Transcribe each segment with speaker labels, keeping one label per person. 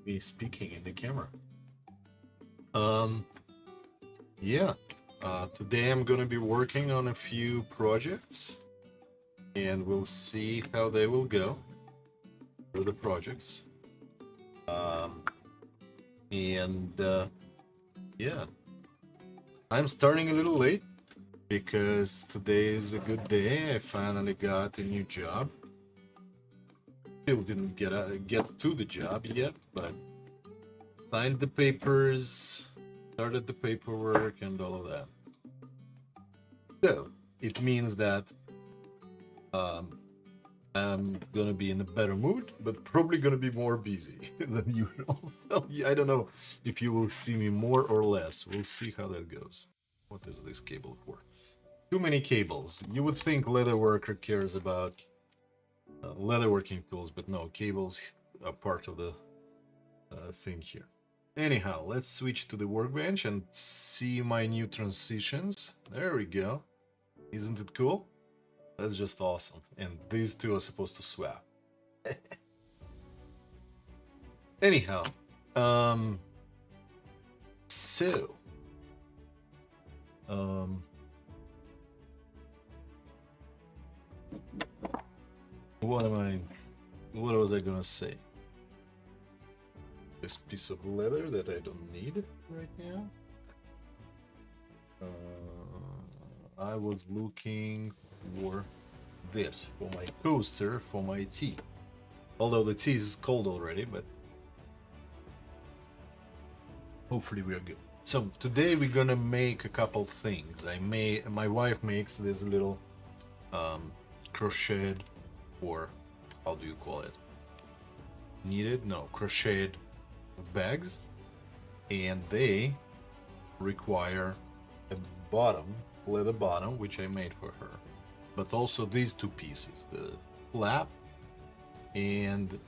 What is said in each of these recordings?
Speaker 1: me speaking in the camera. Um, yeah. Today I'm gonna be working on a few projects, and we'll see how they will go for the projects. Um, and yeah, I'm starting a little late because today is a good day. I finally got a new job. Still didn't get to the job yet, but signed the papers, started the paperwork, and all of that. So it means that um, I'm gonna be in a better mood, but probably gonna be more busy than usual. So yeah, I don't know if you will see me more or less. We'll see how that goes. What is this cable for? Too many cables. You would think leatherworker cares about leatherworking tools, but no, cables are part of the thing here. Anyhow, let's switch to the workbench and see my new transitions. There we go. Isn't it cool? That's just awesome. And these two are supposed to swap. Anyhow, um, so, um, what was I gonna say? This piece of leather that I don't need right now. I was looking for this for my coaster for my tea. Although the tea is cold already, but hopefully we are good. So today we're gonna make a couple things. My wife makes this little crocheted, or how do you call it? Knitted? No, crocheted bags, and they require a leather bottom, which I made for her, but also these two pieces, the flap and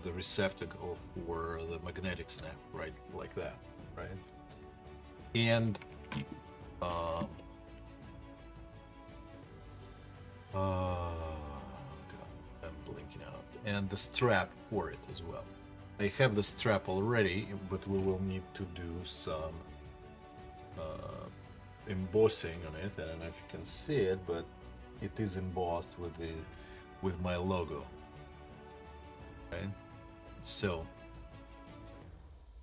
Speaker 1: the receptacle for the magnetic snap, right, like that, right? And God, I'm blinking out. And the strap for it as well. I have the strap already, but we will need to do some embossing on it. I don't know if you can see it, but it is embossed with my logo. Okay, so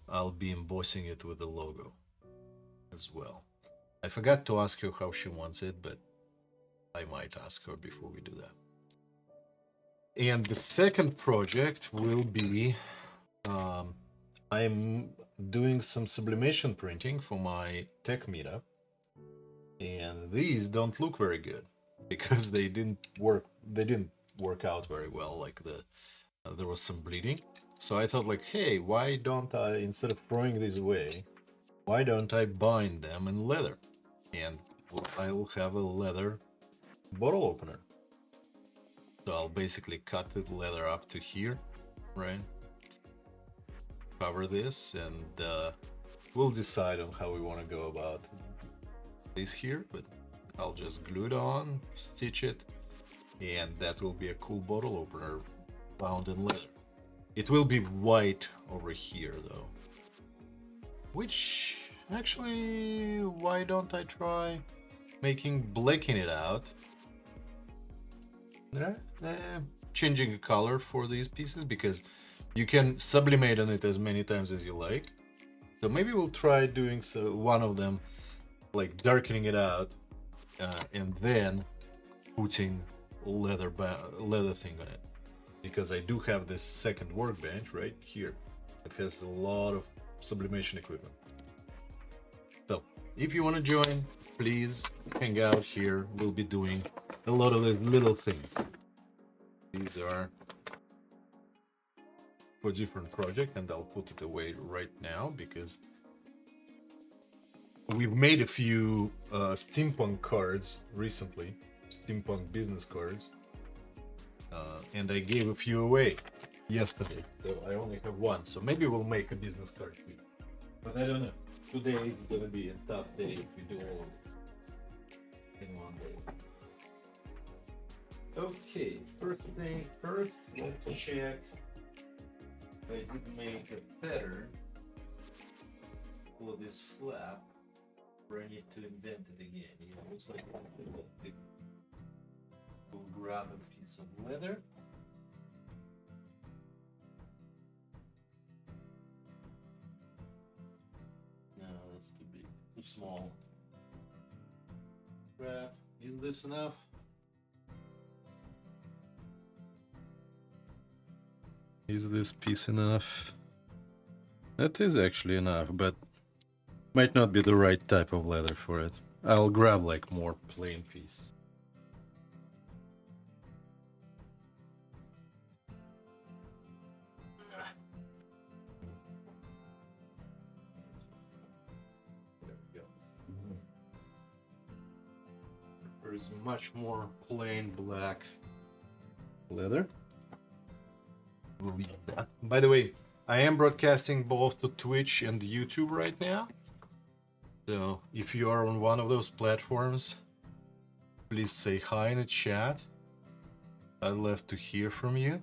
Speaker 1: I'll be embossing it with the logo as well. I forgot to ask her how she wants it, but I might ask her before we do that. And the second project will be I'm doing some sublimation printing for my tech meetup, and these don't look very good because they didn't work out very well. Like there was some bleeding, so I thought, like, hey, why don't I, instead of throwing these away, why don't I bind them in leather, and I will have a leather bottle opener. So I'll basically cut the leather up to here, right? Cover this, and we'll decide on how we want to go about this here, but I'll just glue it on, stitch it, and that will be a cool bottle opener bound in leather. It will be white over here though, which actually, why don't I try blacking it out, changing the color for these pieces, because you can sublimate on it as many times as you like. So maybe we'll try doing one of them, like darkening it out, and then putting leather thing on it, because I do have this second workbench right here that has a lot of sublimation equipment. So if you want to join, please hang out here. We'll be doing a lot of these little things. These are for different project, and I'll put it away right now because we've made a few steampunk cards recently, steampunk business cards, and I gave a few away yesterday, so I only have one. So maybe we'll make a business card too, but I don't know. Today it's gonna be a tough day if we do all of this in one day. Okay, first thing first, let's check I did make a pattern for this flap, where I need to invent it again. It looks like we'll grab a piece of leather. No, that's too big, too small. Grab. Is this enough? Is this piece enough? That is actually enough, but might not be the right type of leather for it. I'll grab like more plain piece. There we go. There is much more plain black leather. We'll use that. By the way, I am broadcasting both to Twitch and YouTube right now. So if you are on one of those platforms, please say hi in the chat. I'd love to hear from you.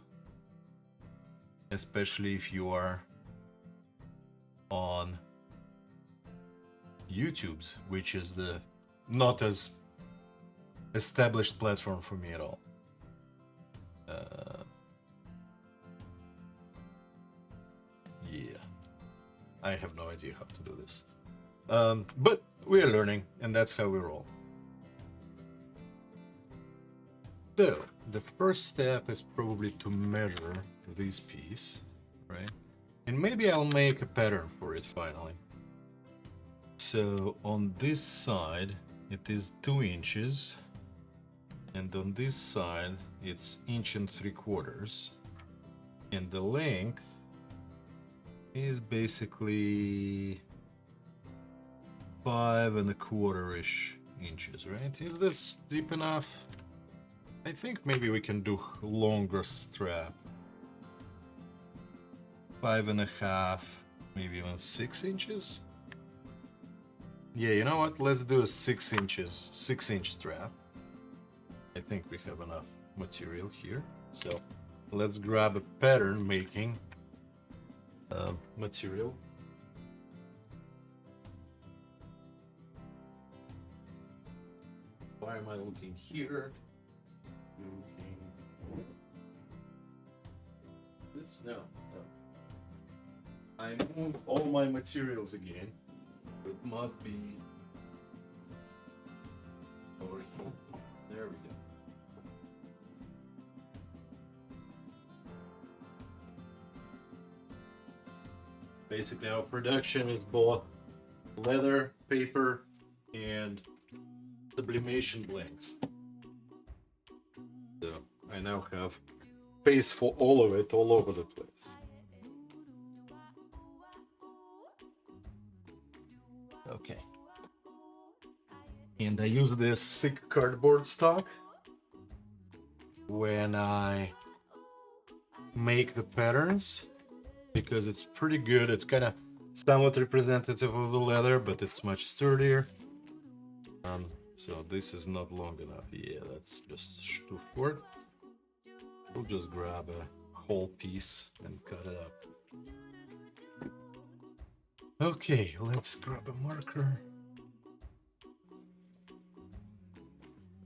Speaker 1: Especially if you are on YouTube's, which is the not as established platform for me at all. Yeah, I have no idea how to do this. But we are learning, and that's how we roll. So, the first step is probably to measure this piece, right? And maybe I'll make a pattern for it finally. So, on this side, it is 2 inches. And on this side, it's 1 3/4. And the length is basically 5 1/4-ish inches, right? Is this deep enough? I think maybe we can do longer strap. 5 1/2, maybe even 6 inches. Yeah, you know what? Let's do a 6 inches, 6-inch strap. I think we have enough material here. So let's grab a pattern making material. Why am I looking here? Looking this? No. I moved all my materials again. It must be over here. There we go. Basically, our production is both leather, paper, and sublimation blanks. So I now have space for all of it all over the place. Okay. And I use this thick cardboard stock when I make the patterns because it's pretty good. It's kind of somewhat representative of the leather, but it's much sturdier. So this is not long enough. Yeah, that's just too short. We'll just grab a whole piece and cut it up. Okay, let's grab a marker.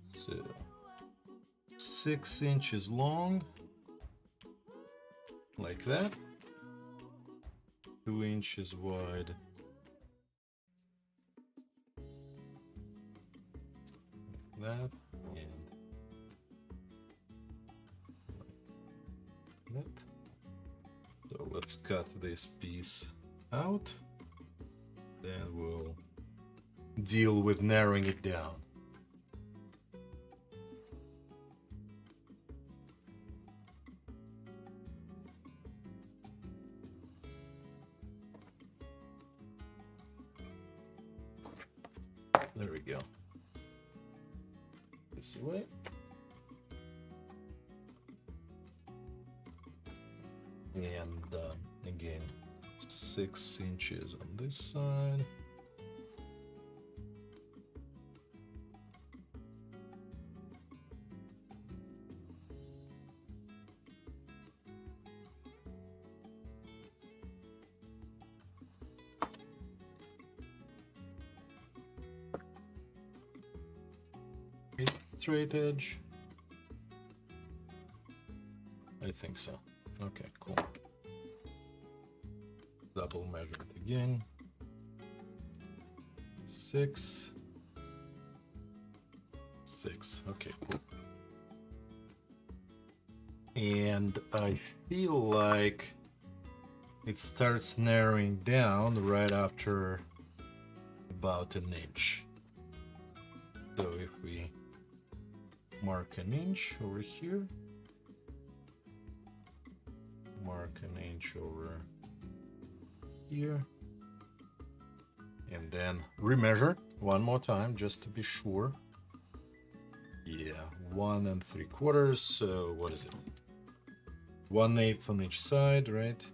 Speaker 1: So 6 inches long, like that. 2 inches wide. That and that. So let's cut this piece out. Then we'll deal with narrowing it down. There we go. This way. And again, 6 inches on this side. straight edge? I think so. Okay, cool. Double measure it again. 6. 6. Okay, cool. And I feel like it starts narrowing down right after about an inch. So if we mark an inch over here, mark an inch over here, and then remeasure one more time just to be sure. Yeah, 1 3/4. So what is it? 1/8 on each side, right?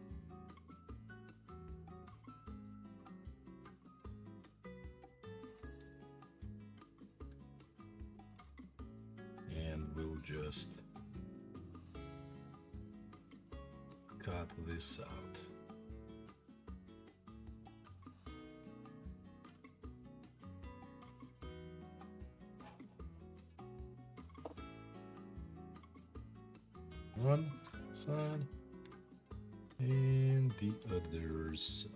Speaker 1: And we'll just cut this out. One side and the other side.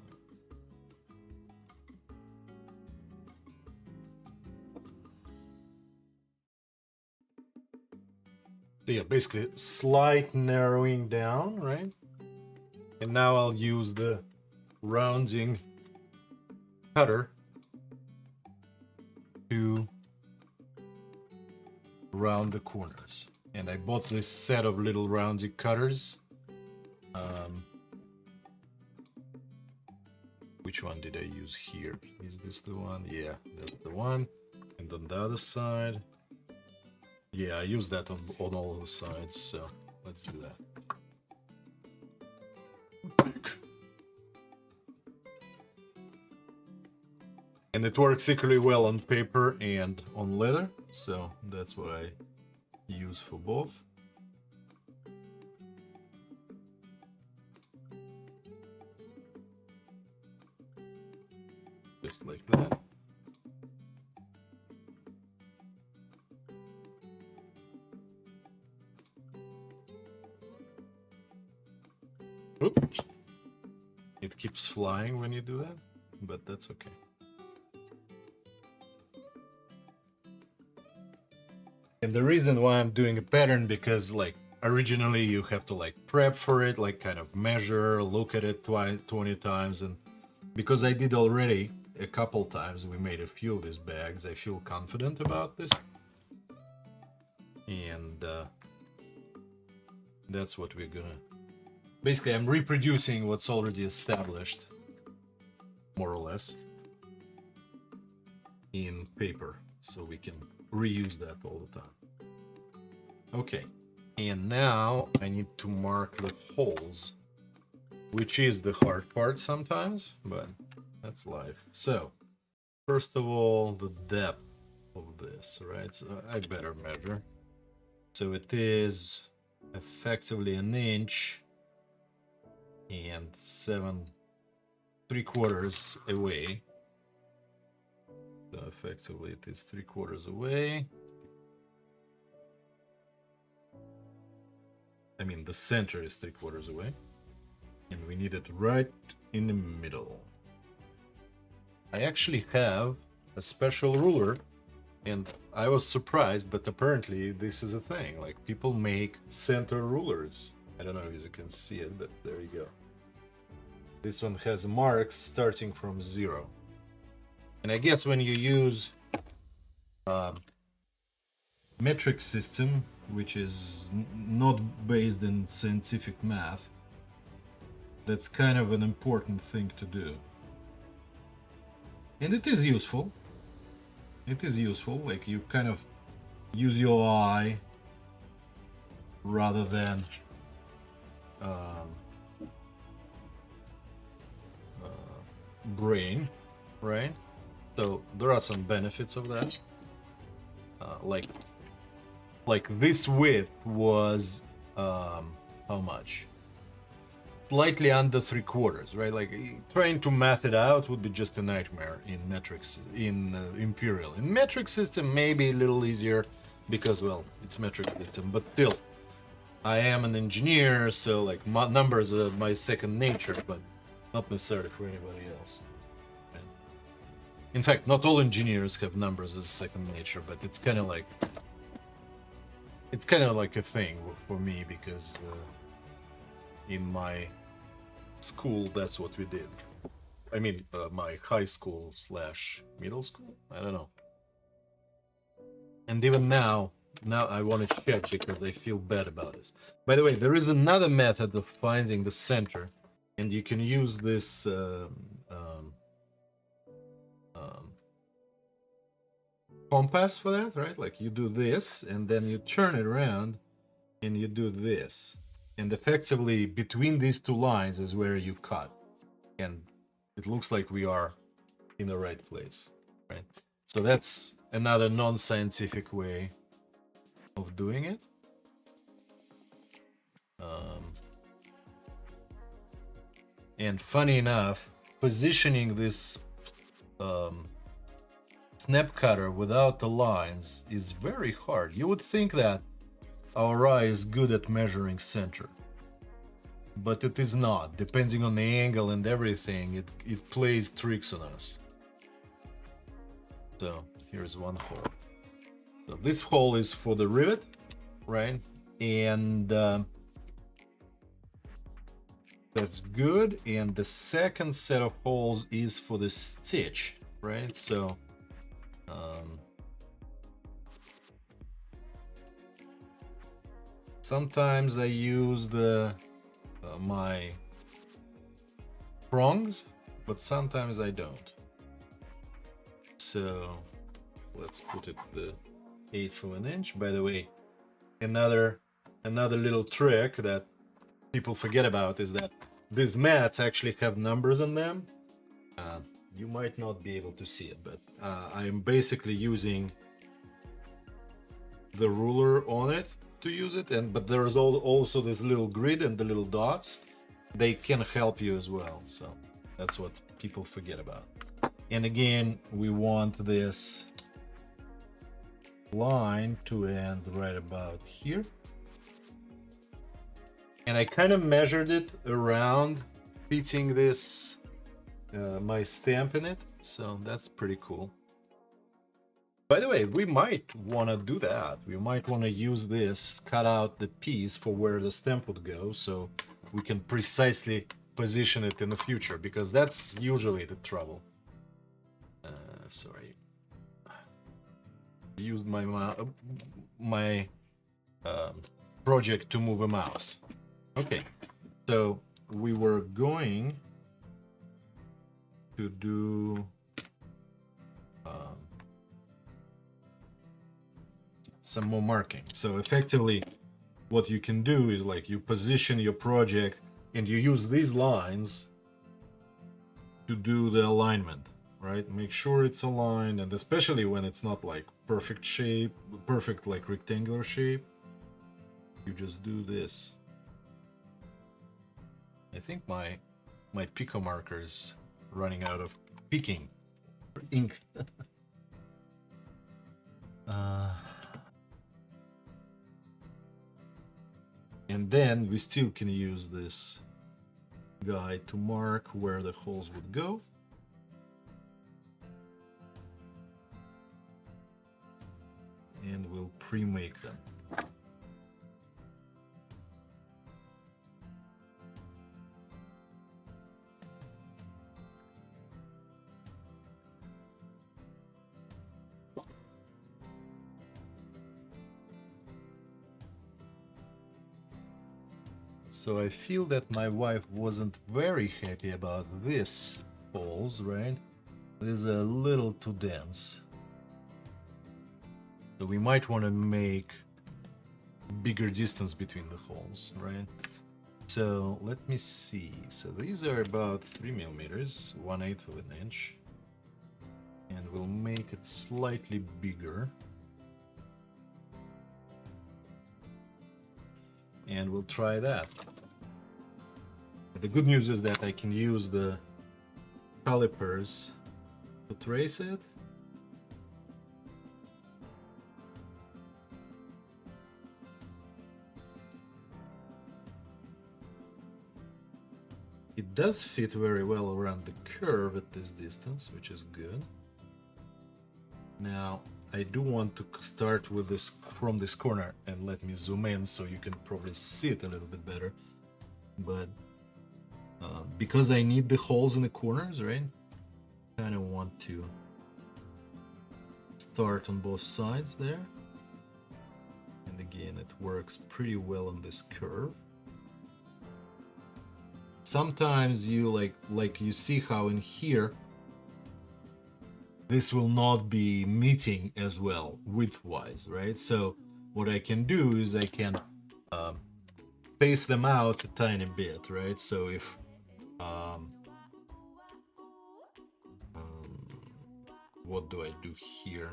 Speaker 1: So yeah, basically slight narrowing down, right? And now I'll use the rounding cutter to round the corners. And I bought this set of little rounding cutters. Which one did I use here? Is this the one? Yeah, that's the one. And on the other side, yeah, I use that on all the sides. So let's do that. And it works equally well on paper and on leather, so that's what I use for both. Just like that. Oops. It keeps flying when you do that, but that's okay. And the reason why I'm doing a pattern, because like originally you have to like prep for it, like kind of measure, look at it 20 times, and because I did already a couple times, we made a few of these bags, I feel confident about this. And that's what we're gonna... Basically, I'm reproducing what's already established, more or less, in paper, so we can reuse that all the time. Okay, and now I need to mark the holes, which is the hard part sometimes, but that's life. So, first of all, the depth of this, right? So I better measure. So it is effectively an inch and 7 3/4 away. So effectively it is 3/4 away. I mean, the center is 3/4 away, and we need it right in the middle. I actually have a special ruler, and I was surprised, but apparently this is a thing. Like, people make center rulers. I don't know if you can see it, but there you go. This one has marks starting from 0. And I guess when you use metric system, which is not based in scientific math, that's kind of an important thing to do. And it is useful. It is useful, like you kind of use your eye rather than brain, right? So there are some benefits of that. Like this width was how much? Slightly under 3/4, right? Like trying to math it out would be just a nightmare in metrics, in Imperial. In metric system, maybe a little easier, because, well, it's metric system, but still, I am an engineer, so like numbers are my second nature, but not necessarily for anybody else. Right? In fact, not all engineers have numbers as second nature, but it's kind of like a thing for me because in my school that's what we did. I mean, my high school / middle school. I don't know. And even now I want to check because I feel bad about this. By the way, there is another method of finding the center, and you can use this compass for that, right? Like you do this, and then you turn it around, and you do this. And effectively, between these two lines is where you cut. And it looks like we are in the right place, right? So that's another non-scientific way of doing it. And funny enough, positioning this snap cutter without the lines is very hard. You would think that our eye is good at measuring center, but it is not. Depending on the angle and everything, it plays tricks on us. So here's one hole. So this hole is for the rivet, right? And that's good. And the second set of holes is for the stitch, right? So sometimes I use my prongs, but sometimes I don't. So let's put it the 1/8 of an inch. By the way, another little trick that people forget about is that these mats actually have numbers on them. You might not be able to see it, but I am basically using the ruler on it to use it, but there is also this little grid and the little dots. They can help you as well, so that's what people forget about. And again, we want this line to end right about here. And I kind of measured it around fitting this my stamp in it, so that's pretty cool. By the way, we might want to do that. We might want to use this, cut out the piece for where the stamp would go, so we can precisely position it in the future, because that's usually the trouble. Sorry, used my project to move a mouse. Okay, so we were going to do some more marking. So effectively, what you can do is like you position your project and you use these lines to do the alignment, right? Make sure it's aligned, and especially when it's not like perfect shape, perfect like rectangular shape, you just do this. I think my Pico marker is running out of peaking ink. And then we still can use this guy to mark where the holes would go. And we'll pre-make them. So I feel that my wife wasn't very happy about this holes, right? It is a little too dense. So we might want to make bigger distance between the holes, right? So let me see. So these are about 3 millimeters, 1/8 of an inch. And we'll make it slightly bigger. And we'll try that. The good news is that I can use the calipers to trace it. does fit very well around the curve at this distance, which is good. Now, I do want to start with this from this corner, and let me zoom in so you can probably see it a little bit better. But because I need the holes in the corners, right? Kind of want to start on both sides there. And again, it works pretty well on this curve. Sometimes you like you see how in here this will not be meeting as well width-wise, right? So what I can do is I can space them out a tiny bit, right? So if what do I do here?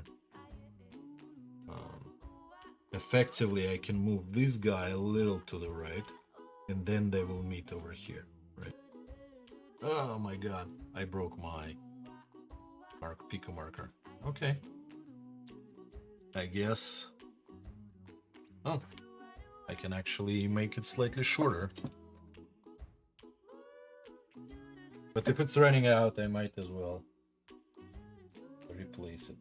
Speaker 1: Effectively, I can move this guy a little to the right, and then they will meet over here, right? Oh my god, I broke my pico marker. Okay. I guess... Oh, I can actually make it slightly shorter. But if it's running out, I might as well replace it.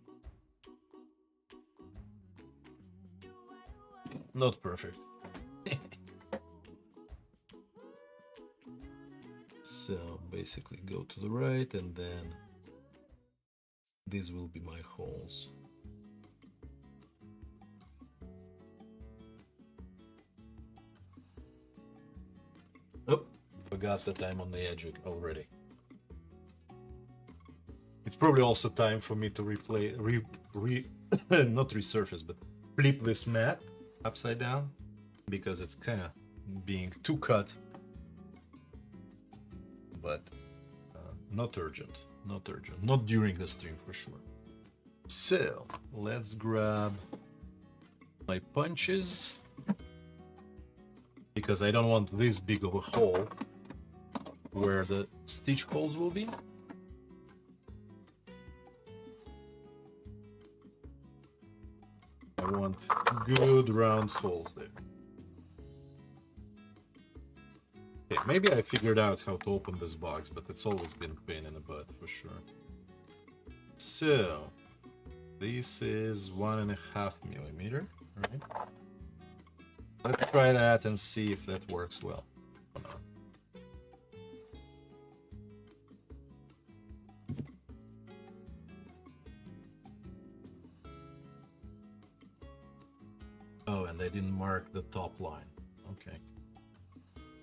Speaker 1: Not perfect. So basically go to the right, and then these will be my holes. Oh, forgot that I'm on the edge already. It's probably also time for me to not resurface, but flip this mat upside down, because it's kind of being too cut. But not urgent, not urgent, not during the stream for sure. So let's grab my punches, because I don't want this big of a hole where the stitch holes will be. I want good round holes there. Okay, maybe I figured out how to open this box, but it's always been a pain in the butt for sure. So this is 1.5 millimeter, right? Let's try that and see if that works well or not. Oh, and I didn't mark the top line. Okay.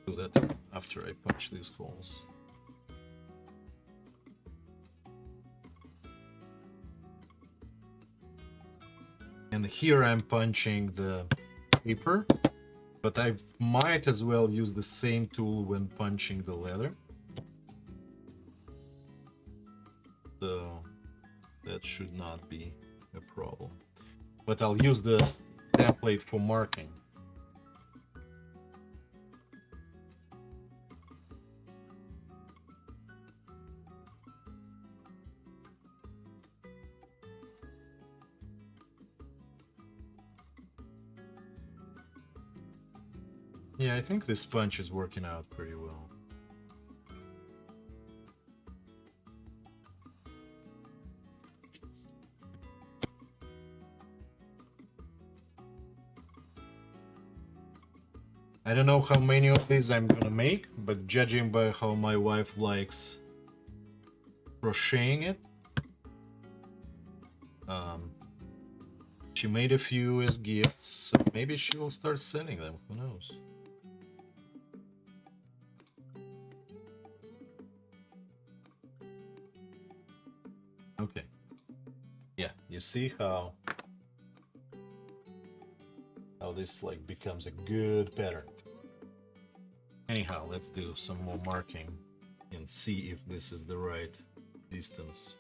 Speaker 1: Do that after I punch these holes. And here I'm punching the paper, but I might as well use the same tool when punching the leather. So that should not be a problem. But I'll use the template for marking. Yeah, I think this punch is working out pretty well. I don't know how many of these I'm gonna make, but judging by how my wife likes crocheting it, she made a few as gifts, so maybe she will start selling them, who knows. Okay. Yeah, you see how this like becomes a good pattern. Anyhow, let's do some more marking and see if this is the right distance.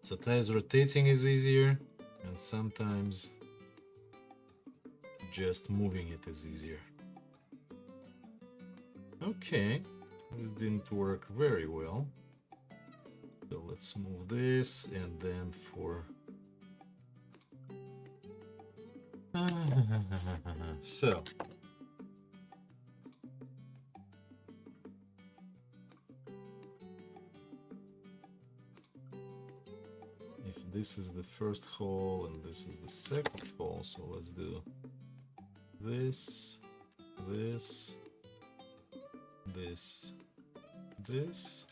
Speaker 1: Sometimes rotating is easier, and sometimes just moving it is easier. Okay, this didn't work very well. So let's move this, and then for So if this is the first hole and this is the second hole, so let's do this, this, this, this.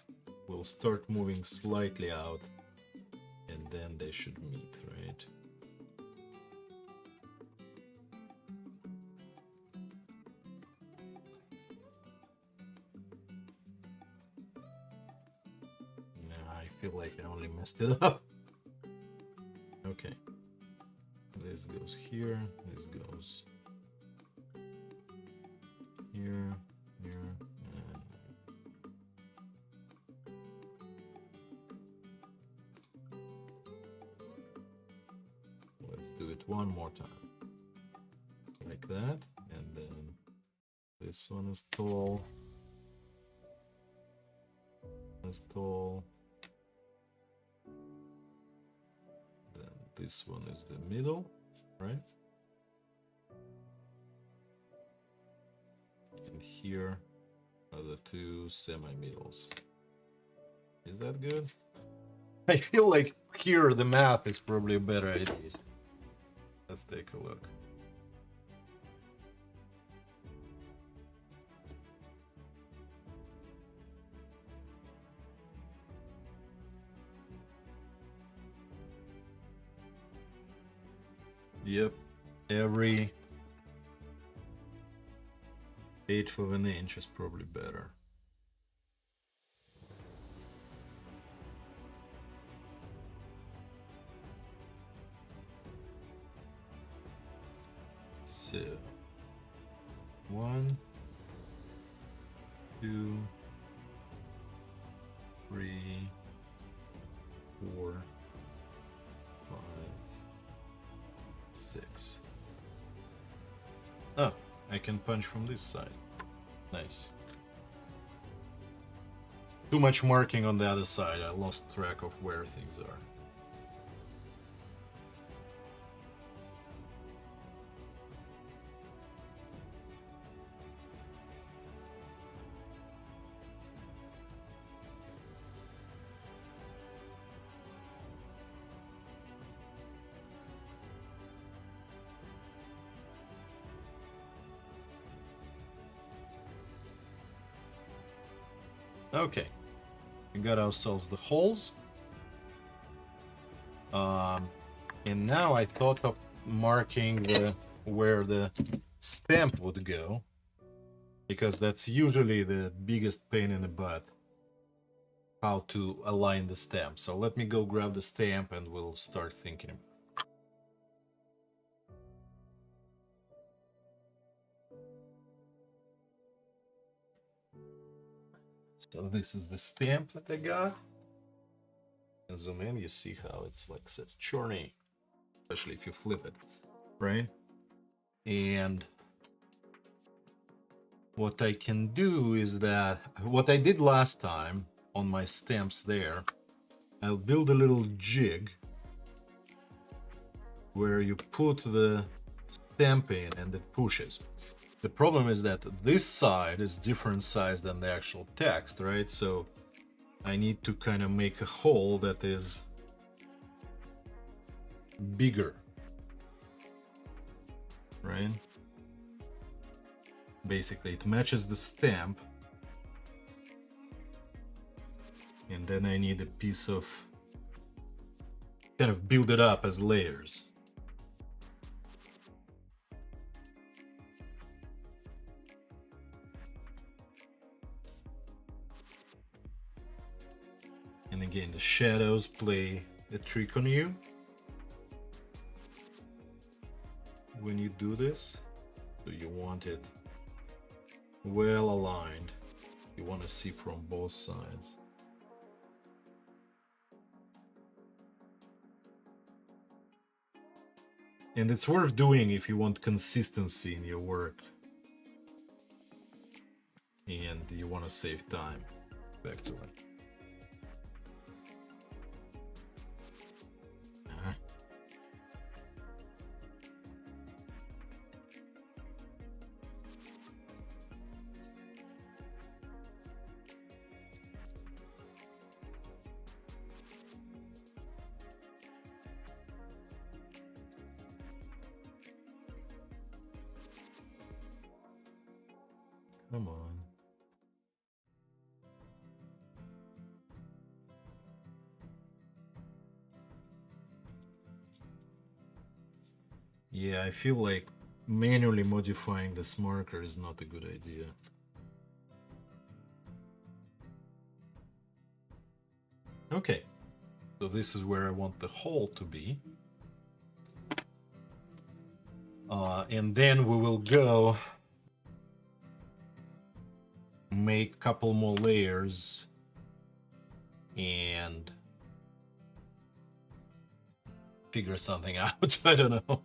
Speaker 1: We'll start moving slightly out and then they should meet, right? I feel like I only messed it up. Okay. This goes here, this goes here, here, and let's do it one more time. Like that, and then this one is tall. Is tall. Then this one is the middle, right? And here are the two semi-middles. Is that good? I feel like here the map is probably a better idea. Let's take a look. Yep, every 1/8 of an inch is probably better. So 1, 2, 3, 4, 5, 6. Oh, I can punch from this side. Nice. Too much marking on the other side. I lost track of where things are. Okay, we got ourselves the holes. And now I thought of marking where the stamp would go, because that's usually the biggest pain in the butt, how to align the stamp. So let me go grab the stamp and we'll start thinking. So this is the stamp that I got. And zoom in, you see how it's like says Chorny, especially if you flip it, right? And what I can do is that what I did last time on my stamps there, I'll build a little jig where you put the stamp in and it pushes. The problem is that this side is different size than the actual text, right? So I need to kind of make a hole that is bigger, right? Basically, it matches the stamp. And then I need a piece of, kind of build it up as layers. And again, the shadows play a trick on you when you do this. So you want it well aligned. You want to see from both sides. And it's worth doing if you want consistency in your work and you want to save time. Back to it. Come on. Yeah, I feel like manually modifying this marker is not a good idea. Okay, so this is where I want the hole to be. And then we will go make a couple more layers and figure something out. I don't know.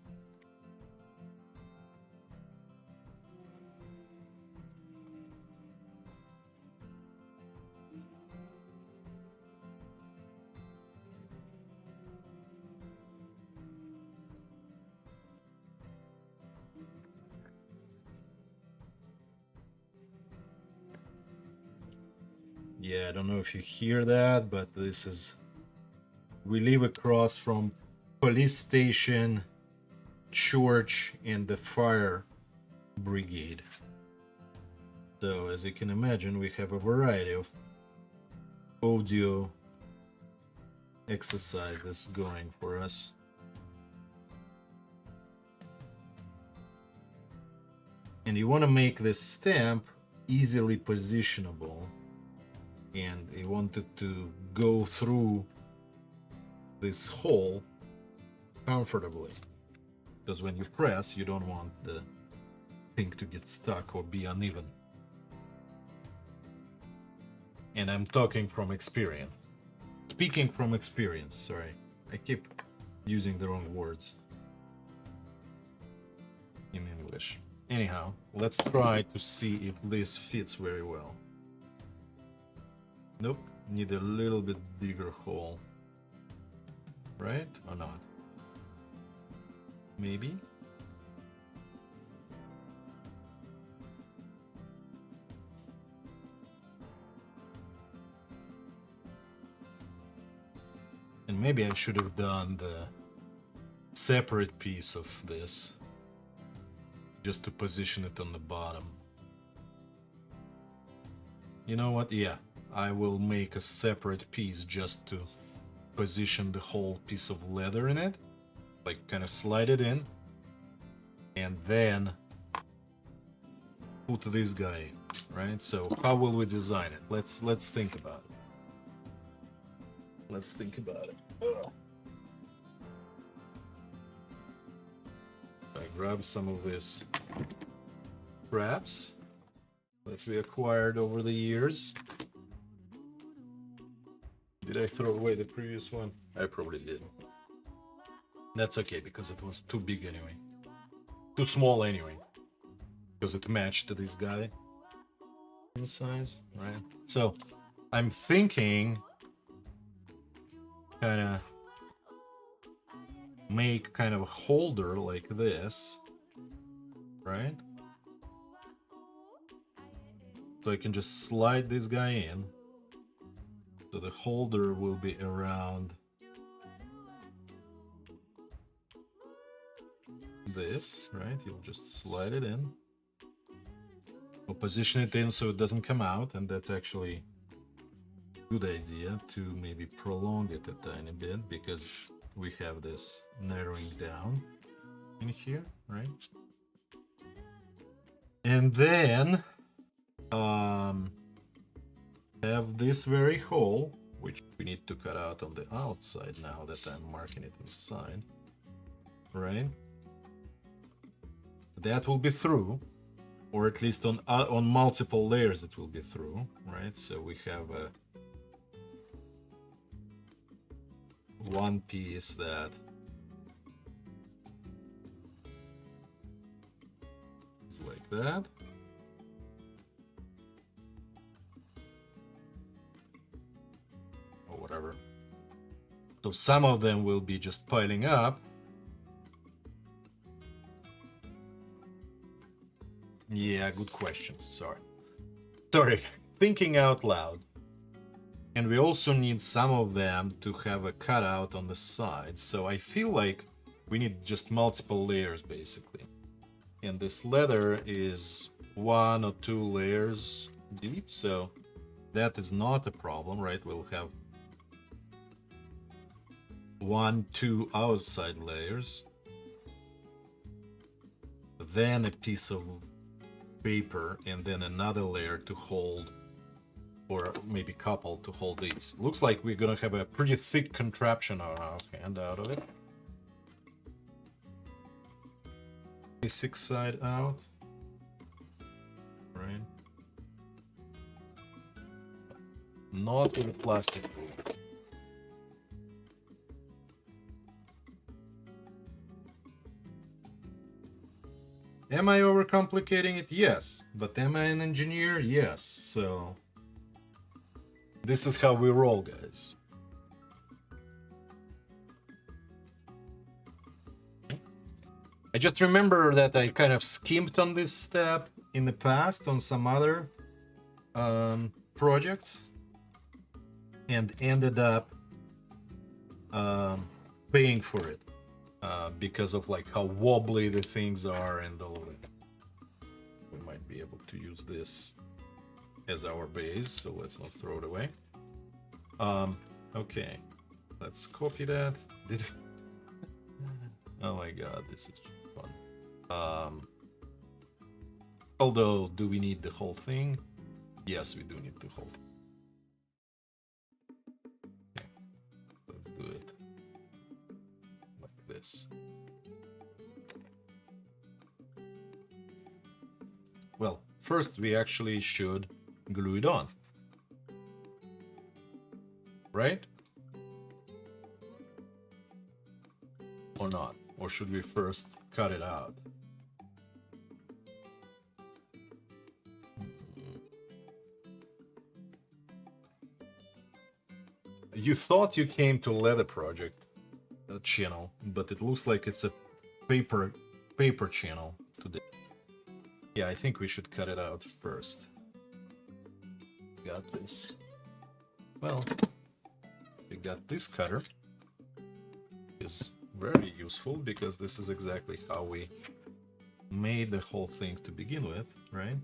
Speaker 1: Yeah, I don't know if you hear that, but this is... We live across from police station, church, and the fire brigade. So, as you can imagine, we have a variety of audio exercises going for us. And you want to make this stamp easily positionable, and you want it to go through this hole comfortably, because when you press, you don't want the thing to get stuck or be uneven. And I'm talking from experience. Speaking from experience, sorry. I keep using the wrong words in English. Anyhow, let's try to see if this fits very well. Nope, need a little bit bigger hole. Right? Or not? Maybe? And maybe I should have done the separate piece of this, just to position it on the bottom. You know what? Yeah, I will make a separate piece just to position the whole piece of leather in it, like kind of slide it in, and then put this guy in, right? So how will we design it? Let's think about it. Let's think about it. I grab some of these wraps that we acquired over the years. Did I throw away the previous one? I probably did. That's okay, because it was too big anyway. Too small anyway. Because it matched this guy in size, right? So I'm thinking kind of make kind of a holder like this, right? So I can just slide this guy in. So the holder will be around this, right? You'll just slide it in. We'll position it in so it doesn't come out, and that's actually a good idea to maybe prolong it a tiny bit, because we have this narrowing down in here, right? And then have this very hole, which we need to cut out on the outside now that I'm marking it inside, right? That will be through, or at least on multiple layers it will be through, right? So we have a one piece that is like that. Or whatever. So some of them will be just piling up. Yeah, good question. Sorry. Thinking out loud. And we also need some of them to have a cutout on the side. So I feel like we need just multiple layers, basically. And this leather is 1 or 2 layers deep, so that is not a problem, right? We'll have 1, 2 outside layers, then a piece of paper, and then another layer to hold, or maybe couple to hold these. Looks like we're gonna have a pretty thick contraption on our hand out of it. Basic side out, right? Not with a plastic glue. Am I overcomplicating it? Yes. But am I an engineer? Yes. So this is how we roll, guys. I just remember that I kind of skimped on this step in the past on some other projects and ended up paying for it because of like how wobbly the things are and all of it. We might be able to use this as our base, so let's not throw it away. Okay, let's copy that. Oh my god, this is fun. Although, do we need the whole thing? Yes, we do need the whole thing. Okay. Let's do it like this. Well, first we actually should glue it on, right? Or not? Or should we first cut it out? You thought you came to Leather Project channel, but it looks like it's a paper channel today. Yeah, I think we should cut it out first. Got this. Well, we got this cutter. Is very useful because this is exactly how we made the whole thing to begin with, right?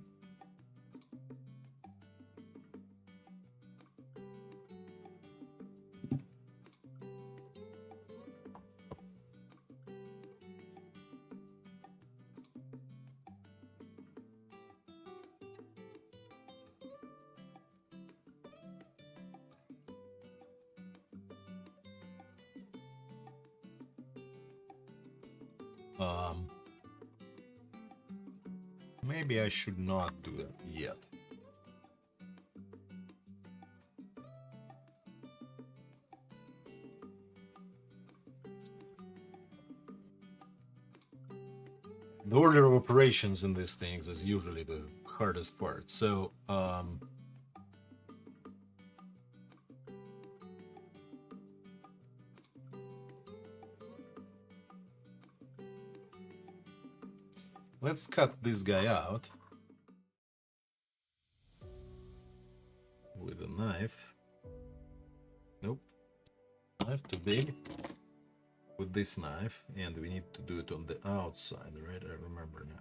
Speaker 1: Maybe I should not do that yet. The order of operations in these things is usually the hardest part. So, let's cut this guy out with a knife. Nope, knife too big. With this knife, and we need to do it on the outside, right? I remember now.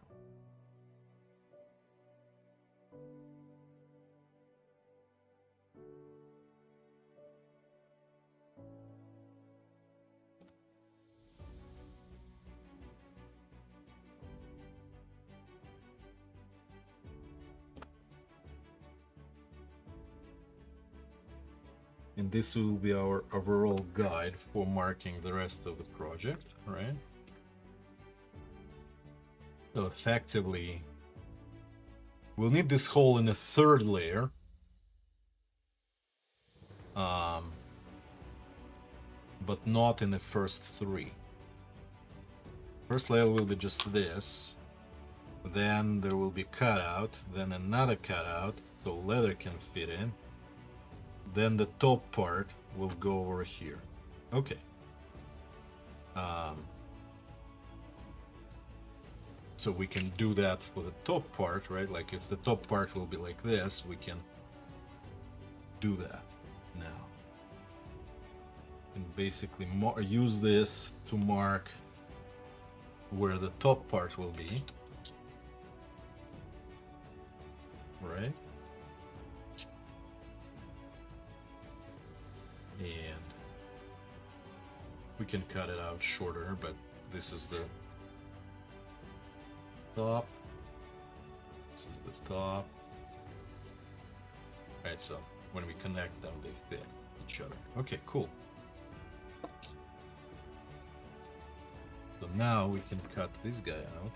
Speaker 1: And this will be our overall guide for marking the rest of the project, right? So effectively, we'll need this hole in a third layer. But not in the first three. First layer will be just this. Then there will be cutout, then another cutout, so leather can fit in. Then the top part will go over here. Okay. So we can do that for the top part, right? Like if the top part will be like this, we can do that now. And basically use this to mark where the top part will be. right? And we can cut it out shorter, but this is the top. This is the top. Right, so when we connect them, they fit each other. Okay, cool. So now we can cut this guy out.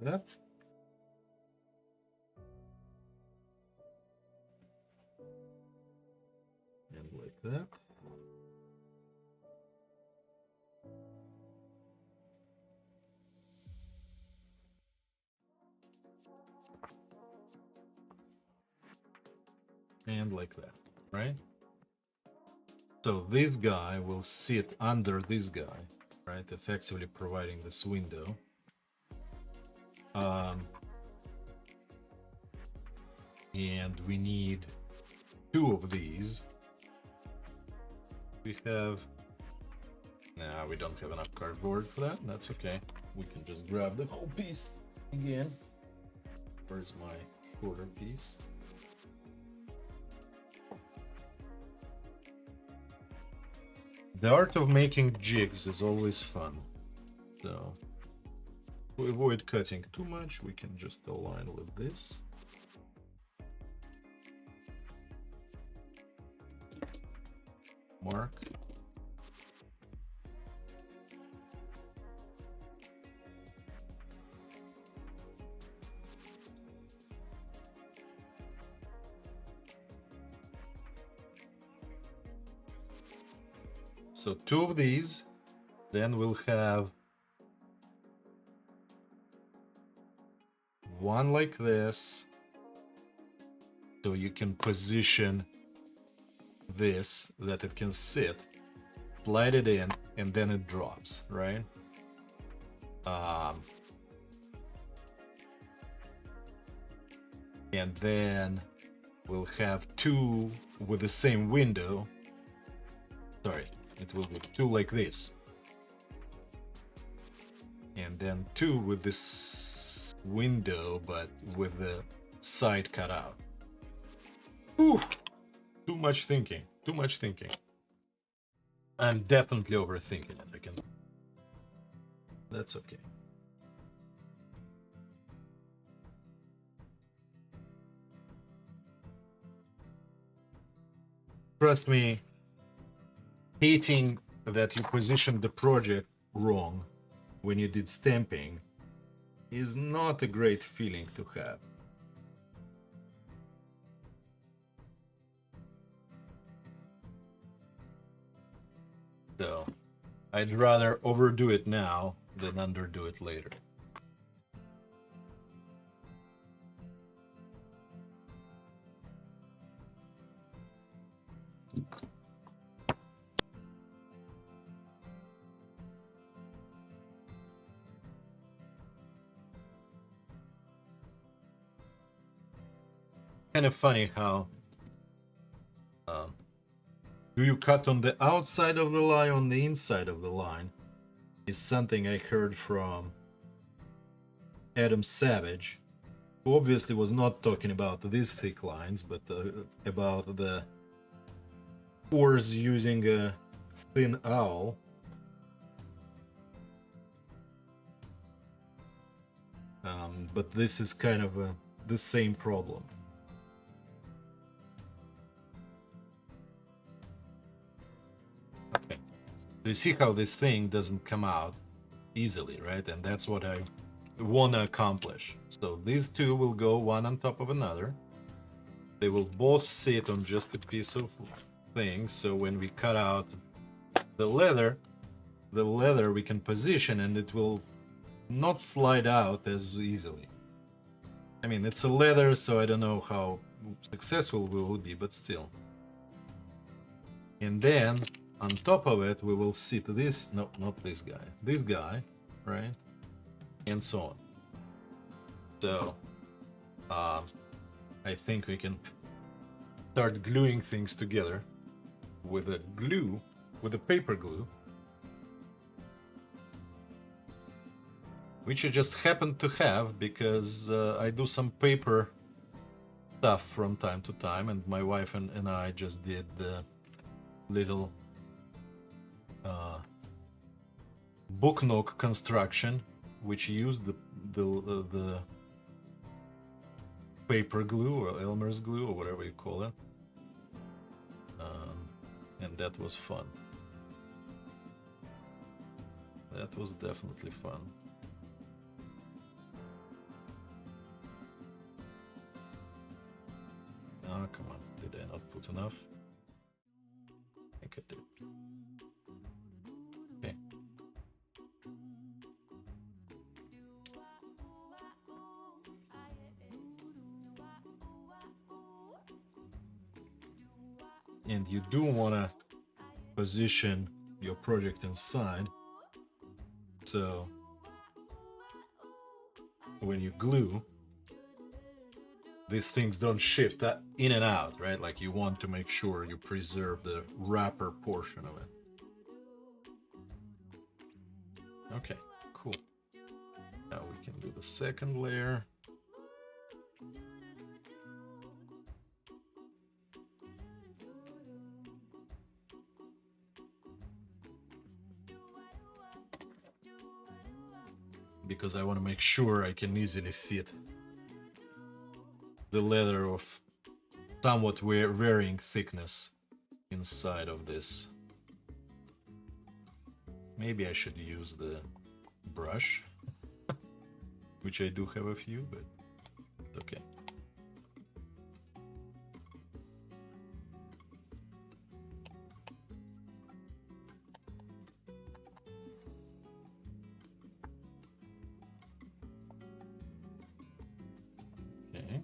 Speaker 1: That. And like that. And like that, right? So this guy will sit under this guy, right? Effectively providing this window. And we need 2 of these. We have... Nah, we don't have enough cardboard for that. That's okay. We can just grab the whole piece again. Where's my quarter piece? The art of making jigs is always fun. So, to avoid cutting too much, we can just align with this. Mark. So 2 of these, then we'll have 1 like this, so you can position this that it can sit, slide it in, and then it drops, right? And then we'll have 2 with the same window. Sorry, it will be 2 like this. And then 2 with this window, but with the side cut out. Ooh, too much thinking, too much thinking. I'm definitely overthinking it, I can... That's okay. Trust me, hating that you positioned the project wrong when you did stamping is not a great feeling to have. So, I'd rather overdo it now than underdo it later. Kind of funny how do you cut on the outside of the line, on the inside of the line, is something I heard from Adam Savage, who obviously was not talking about these thick lines, but about the cores using a thin owl. But this is kind of the same problem. Okay, you see how this thing doesn't come out easily, right? And that's what I want to accomplish. So these 2 will go one on top of another. They will both sit on just a piece of thing, so when we cut out the leather we can position and it will not slide out as easily. I mean, it's a leather, so I don't know how successful we will be, but still. And then on top of it we will sit this, no, not this guy, right? And so on. So I think we can start gluing things together with a glue, with a paper glue, which I just happen to have because I do some paper stuff from time to time, and my wife and I just did the little book nook construction, which used the paper glue or Elmer's glue or whatever you call it, and that was fun. That was definitely fun. Oh, come on, did I not put enough? I think I did. Okay. And you do want to position your project inside, so when you glue, these things don't shift in and out, right? Like you want to make sure you preserve the wrapper portion of it. Okay, cool. Now we can do the second layer. Because I want to make sure I can easily fit the leather of somewhat varying thickness inside of this. Maybe I should use the brush, which I do have a few, but it's okay. Okay.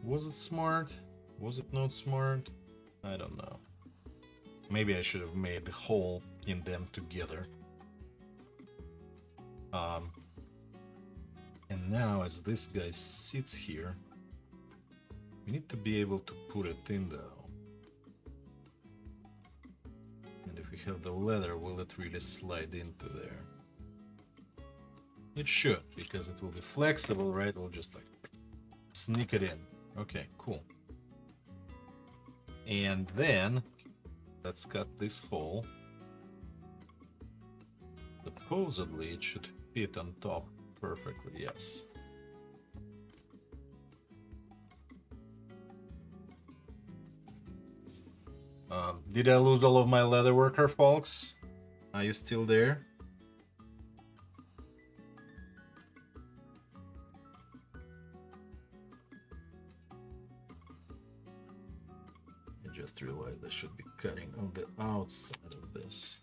Speaker 1: Was it smart? Was it not smart? I don't know. Maybe I should have made the hole in them together. And now as this guy sits here, we need to be able to put it in though. And if we have the leather, will it really slide into there? It should, because it will be flexible, right? We'll just like sneak it in. Okay, cool. And then let's cut this hole. Supposedly it should fit on top perfectly, yes. Did I lose all of my leather worker, folks? Are you still there? I just realized I should be cutting on the outside of this.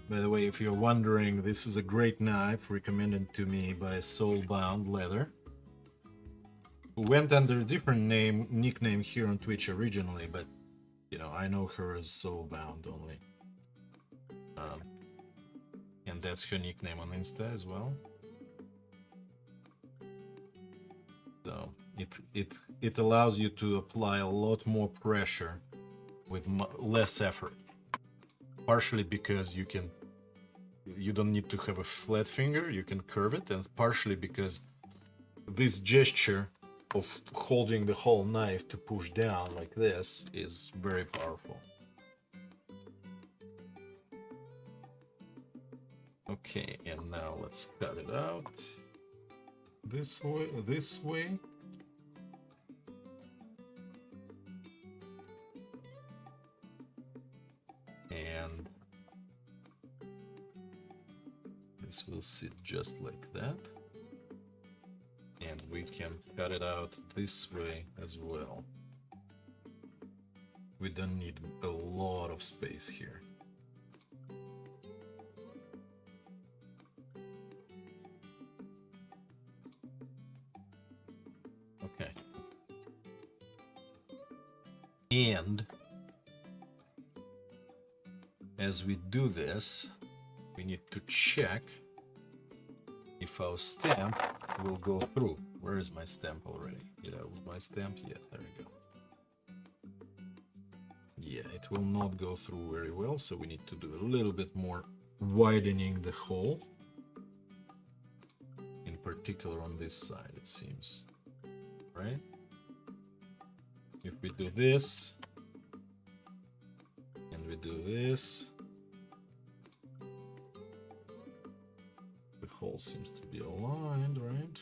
Speaker 1: By the way, if you're wondering, this is a great knife recommended to me by Soulbound Leather, who went under a different nickname here on Twitch originally, but you know, I know her as Soulbound only. And that's her nickname on Insta as well. So it allows you to apply a lot more pressure with less effort. Partially because you don't need to have a flat finger, you can curve it, and partially because this gesture of holding the whole knife to push down like this is very powerful. Okay, and now let's cut it out this way. will sit just like that. And we can cut it out this way as well. We don't need a lot of space here. Okay. And as we do this, we need to check if our stamp will go through. Where is my stamp already? Did I lose my stamp? Yeah, there we go. Yeah, it will not go through very well, so we need to do a little bit more widening the hole. In particular on this side, it seems. Right? If we do this, and we do this, the hole seems to be aligned, right?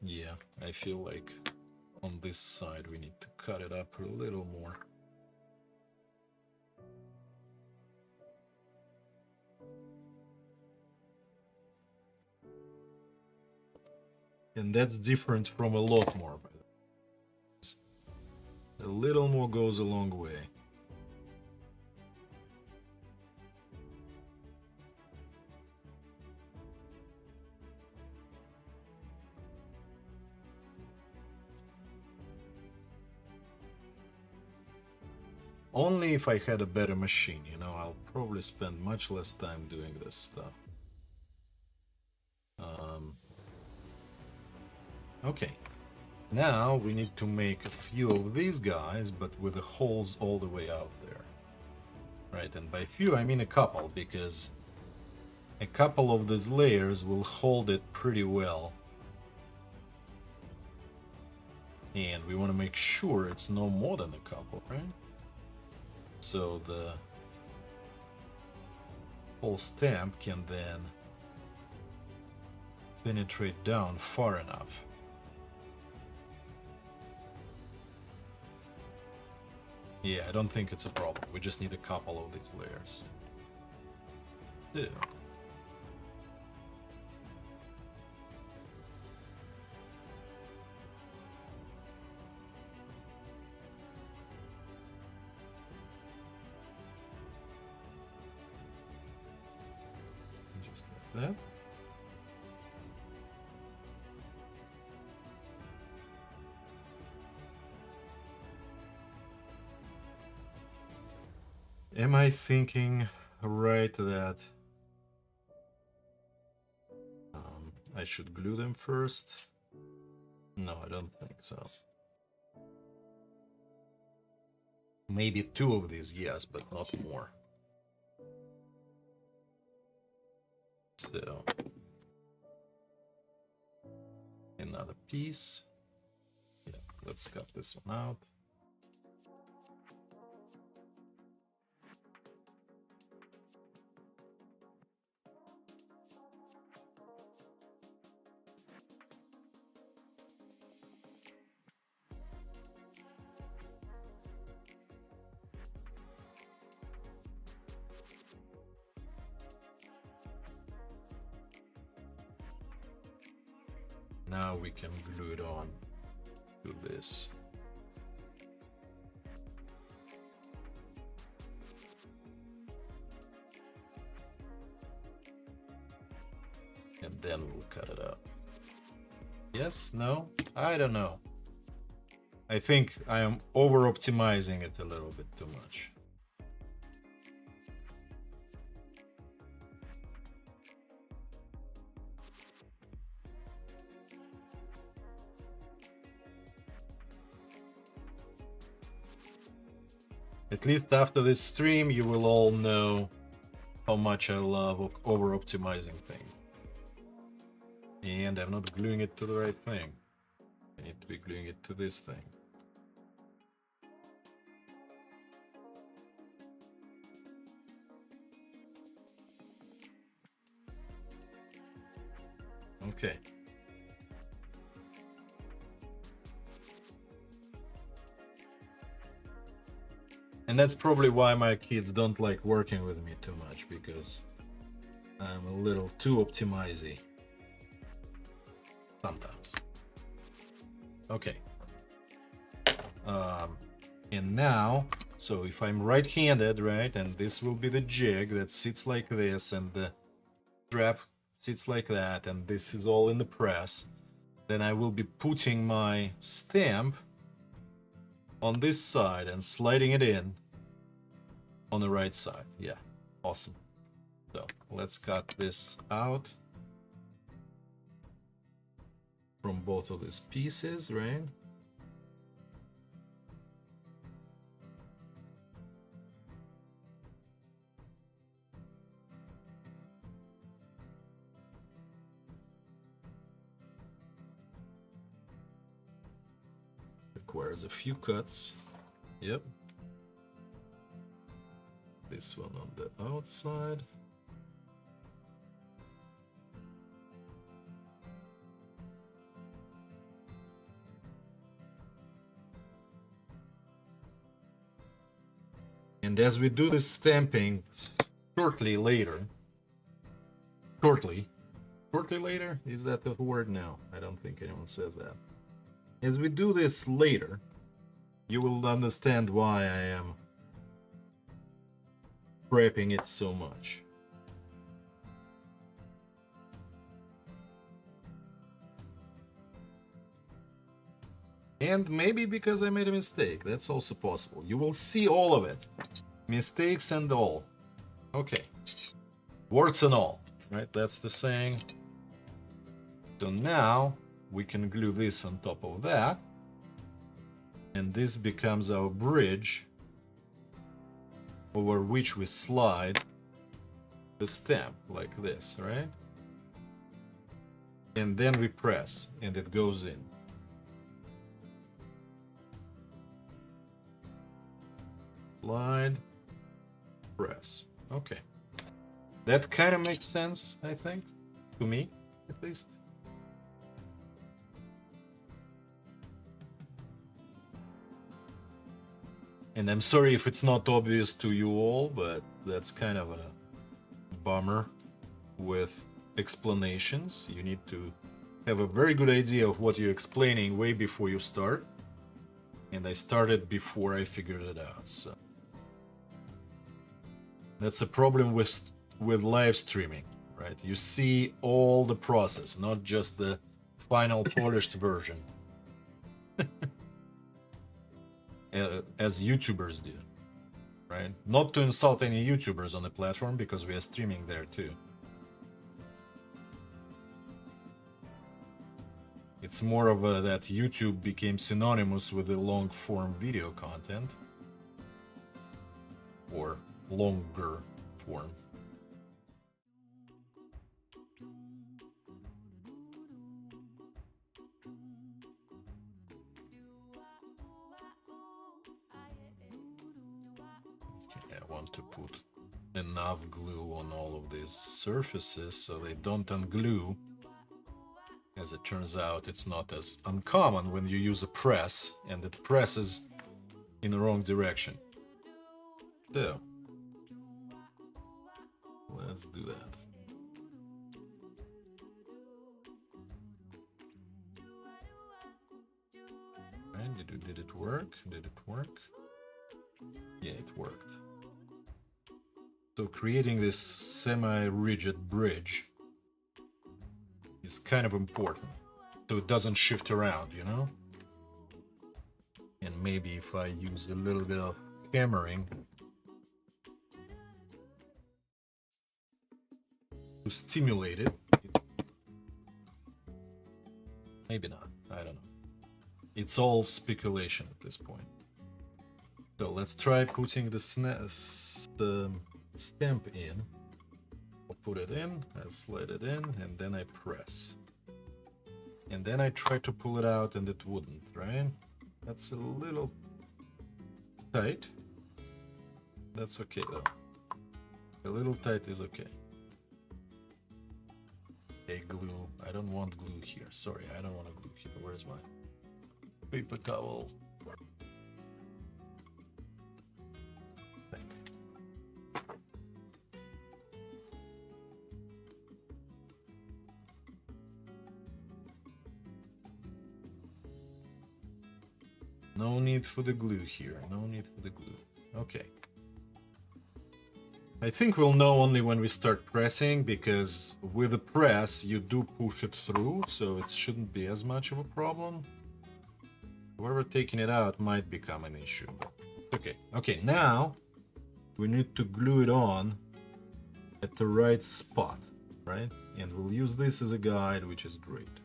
Speaker 1: Yeah, I feel like on this side we need to cut it up a little more. And that's different from a lot more, by the way. A little more goes a long way. Only if I had a better machine, you know, I'll probably spend much less time doing this stuff. Okay, now we need to make a few of these guys, but with the holes all the way out there. Right, and by few I mean a couple, because a couple of these layers will hold it pretty well. And we want to make sure it's no more than a couple, right? So the whole stamp can then penetrate down far enough. Yeah, I don't think it's a problem. We just need a couple of these layers. So. Just like that. Am I thinking right that I should glue them first? No, I don't think so. Maybe two of these, yes, but not more. So, another piece. Yeah, let's cut this one out. Now we can glue it on to this. And then we'll cut it out. Yes? No? I don't know. I think I am over-optimizing it a little bit too much. At least after this stream, you will all know how much I love over-optimizing things. And I'm not gluing it to the right thing. I need to be gluing it to this thing. Okay. And that's probably why my kids don't like working with me too much, because I'm a little too optimizy sometimes. Okay. And now, so if I'm right-handed, right, and this will be the jig that sits like this, and the strap sits like that, and this is all in the press, then I will be putting my stamp on this side and sliding it in on the right side. Yeah, awesome. So let's cut this out from both of these pieces, right? Requires a few cuts. Yep. This one on the outside. And as we do the stamping shortly later, shortly later, is that the word? No, I don't think anyone says that. As we do this later, you will understand why I am prepping it so much. And maybe because I made a mistake, that's also possible. You will see all of it. Mistakes and all. Okay. Warts and all, right? That's the saying. So now we can glue this on top of that. And this becomes our bridge over which we slide the stamp like this, right? And then we press and it goes in. Slide, press. Okay. That kind of makes sense, I think, to me at least. And I'm sorry if it's not obvious to you all, but that's kind of a bummer with explanations. You need to have a very good idea of what you're explaining way before you start. And I started before I figured it out, so that's a problem with live streaming, right? You see all the process, not just the final polished version. As YouTubers do, right? Not to insult any YouTubers on the platform, because we are streaming there too. It's more of a that YouTube became synonymous with the long form video content, or longer form. Okay, I want to put enough glue on all of these surfaces so they don't unglue. As it turns out, it's not as uncommon when you use a press and it presses in the wrong direction. So let's do that. And did it work? Did it work? Yeah, it worked. So creating this semi-rigid bridge is kind of important, so it doesn't shift around, you know? And maybe if I use a little bit of hammering to stimulate it, maybe not, I don't know. It's all speculation at this point. So let's try putting the stamp in. I'll put it in, I slide it in, and then I press. And then I try to pull it out and it wouldn't, right? That's a little tight. That's okay though. A little tight is okay. Okay, glue. I don't want glue here. Sorry, I don't want glue here. Where's my paper towel? No need for the glue here. No need for the glue. Okay. I think we'll know only when we start pressing, because with the press you do push it through, so it shouldn't be as much of a problem. However, taking it out might become an issue, but okay. Okay, now we need to glue it on at the right spot, right? And we'll use this as a guide, which is great.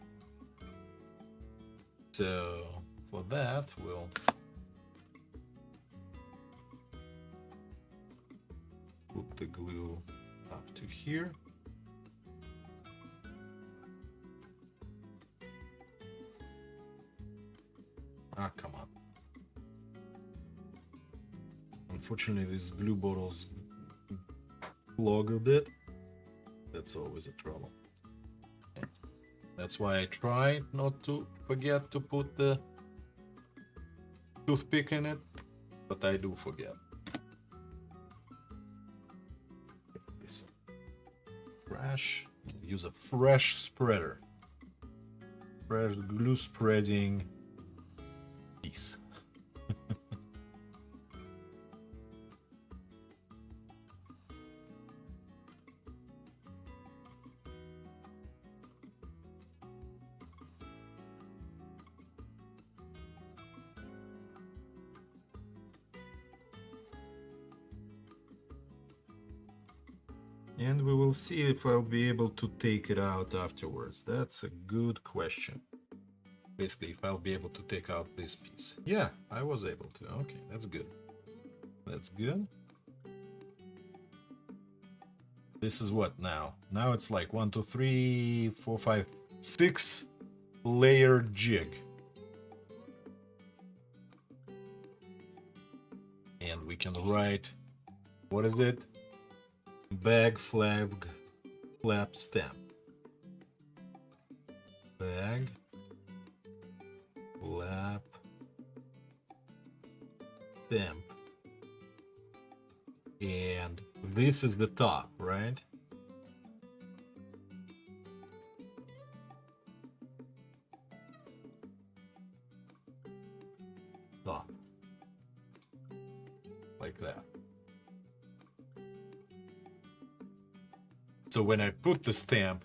Speaker 1: So for that, we'll put the glue up to here. Ah, come on. Unfortunately, these glue bottles clog a bit. That's always a trouble. Okay. That's why I try not to forget to put the toothpick in it, but I do forget. This one. Fresh. Use a fresh spreader. Fresh glue spreading piece. And we will see if I'll be able to take it out afterwards. That's a good question. Basically, if I'll be able to take out this piece. Yeah, I was able to. Okay, that's good. That's good. This is what now? Now it's like 1, 2, 3, 4, 5, 6 layer jig. And we can write, what is it? Bag flag flap stamp. Bag flap stamp. And this is the top, right? Top. Like that. So when I put the stamp,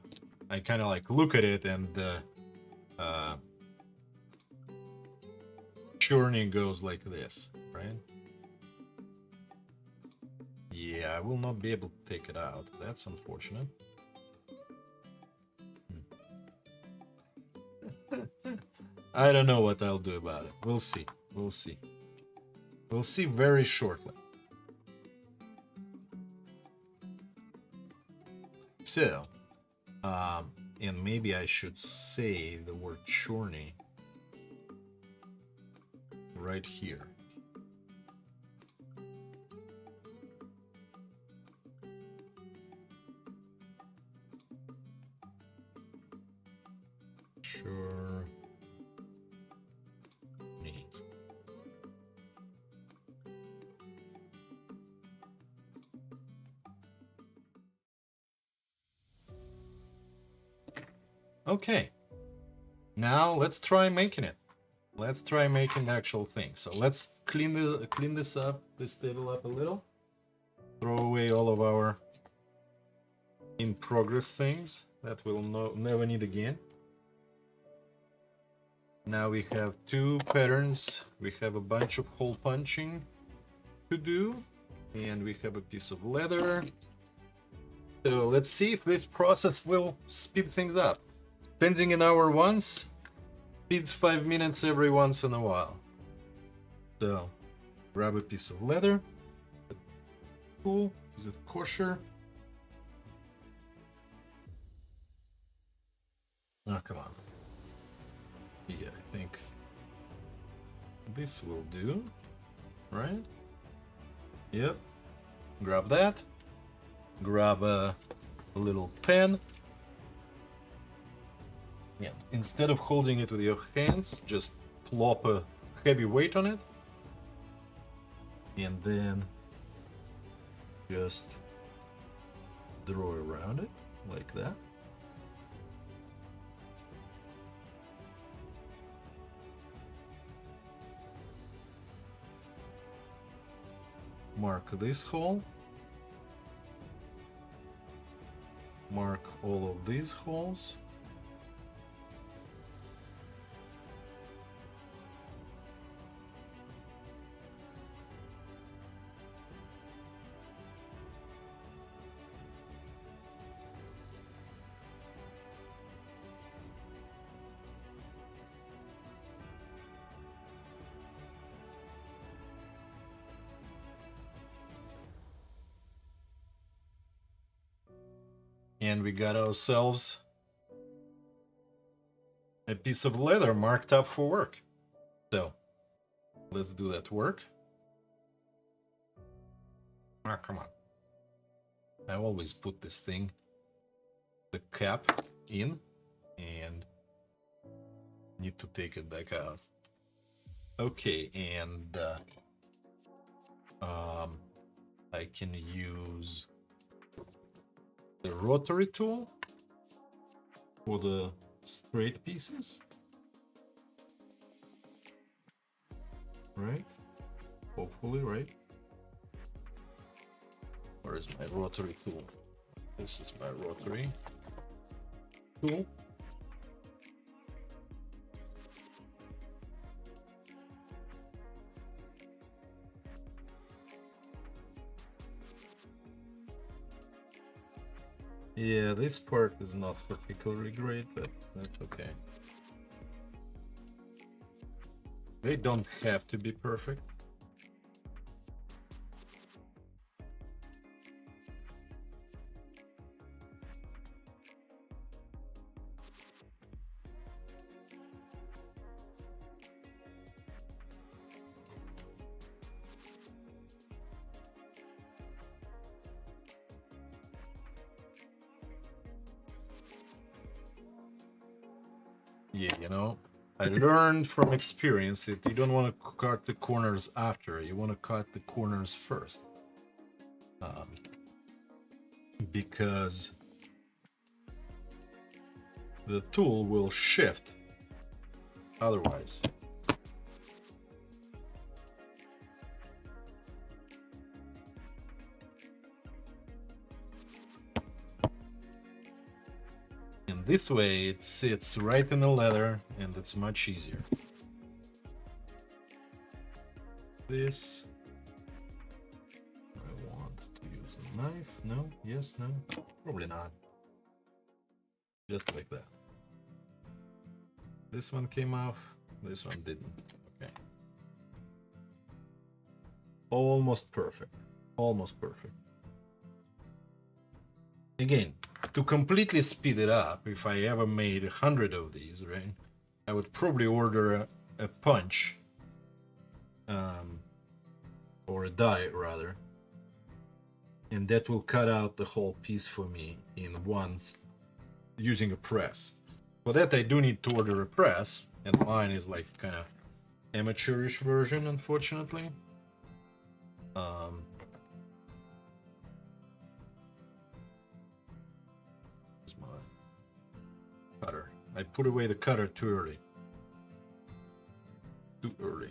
Speaker 1: I kind of like look at it, and the churning goes like this, right? Yeah, I will not be able to take it out. That's unfortunate. I don't know what I'll do about it. We'll see. We'll see. We'll see very shortly. So, and maybe I should say the word chorny right here. Sure. Me. Okay. Now let's try making it. Let's try making the actual thing. So let's clean this up, this table up a little. Throw away all of our in progress things that we'll never need again. Now we have 2 patterns. We have a bunch of hole punching to do, and we have a piece of leather. So let's see if this process will speed things up. Spending an hour once speeds 5 minutes every once in a while. So grab a piece of leather. Cool. Is it kosher? Oh, come on. Yeah, I think this will do, right? Yep. Grab that. Grab a little pen. Yeah, instead of holding it with your hands, just plop a heavy weight on it. And then just draw around it like that. mark this hole, mark all of these holes. And we got ourselves a piece of leather marked up for work. So let's do that work. Ah, come on. I always put this thing, the cap in, and need to take it back out. Okay, and I can use the rotary tool for the straight pieces, right? Hopefully, right? Where is my rotary tool? This is my rotary tool. Yeah, this part is not particularly great, but that's okay. They don't have to be perfect. Yeah, you know, I learned from experience that you don't want to cut the corners after, you want to cut the corners first. Because the tool will shift otherwise. And this way it sits right in the leather and it's much easier. This, I want to use a knife. No, yes, no, probably not. Just like that. This one came off, this one didn't. Okay. Almost perfect. Almost perfect. Again, to completely speed it up, if I ever made 100 of these, right, I would probably order a punch, or a die rather, and that will cut out the whole piece for me in once using a press. For that I do need to order a press, and mine is like kind of amateurish version, unfortunately. Cutter. I put away the cutter too early. Too early.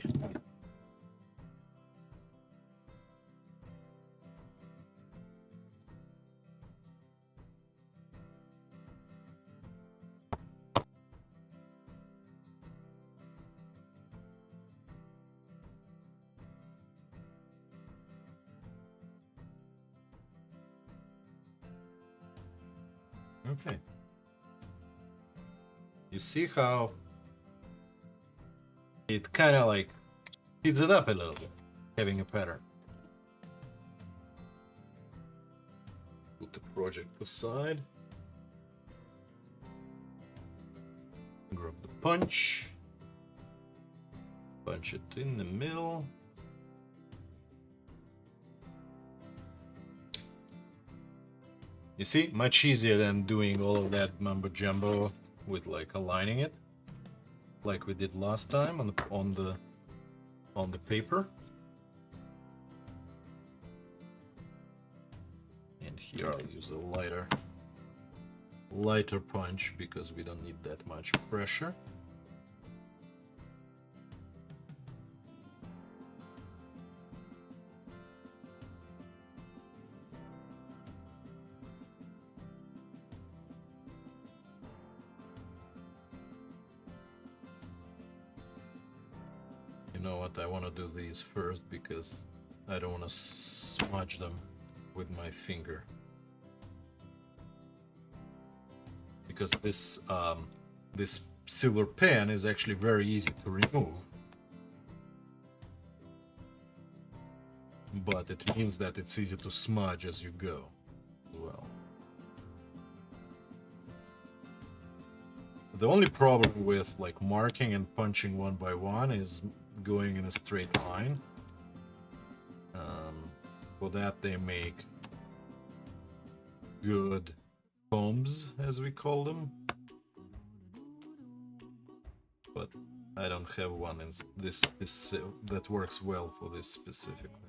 Speaker 1: Okay. You see how it kind of like speeds it up a little bit, having a pattern. Put the project aside. Grab the punch. Punch it in the middle. You see, much easier than doing all of that mumbo jumbo with like aligning it, like we did last time on the paper. And here I'll use a lighter punch because we don't need that much pressure. know what, I want to do these first because I don't want to smudge them with my finger. Because this silver pen is actually very easy to remove. But it means that it's easy to smudge as you go as well. The only problem with like marking and punching one by one is going in a straight line. For that they make good combs, as we call them. But I don't have one in this that works well for this specifically.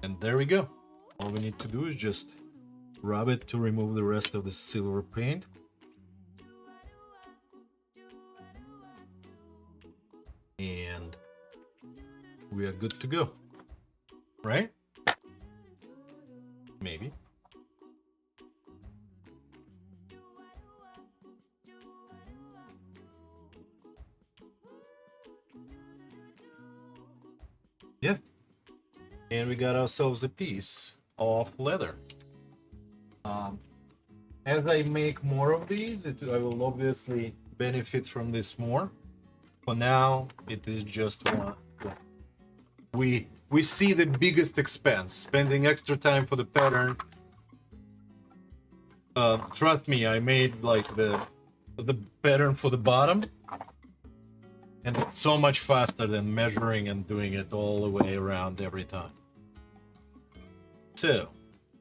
Speaker 1: And there we go. All we need to do is just rub it to remove the rest of the silver paint. And we are good to go, right? Maybe. Yeah. And we got ourselves a piece of leather. As I make more of these, I will obviously benefit from this more. For now, it is just one. We see the biggest expense, spending extra time for the pattern. Trust me, I made like the pattern for the bottom, and it's so much faster than measuring and doing it all the way around every time. So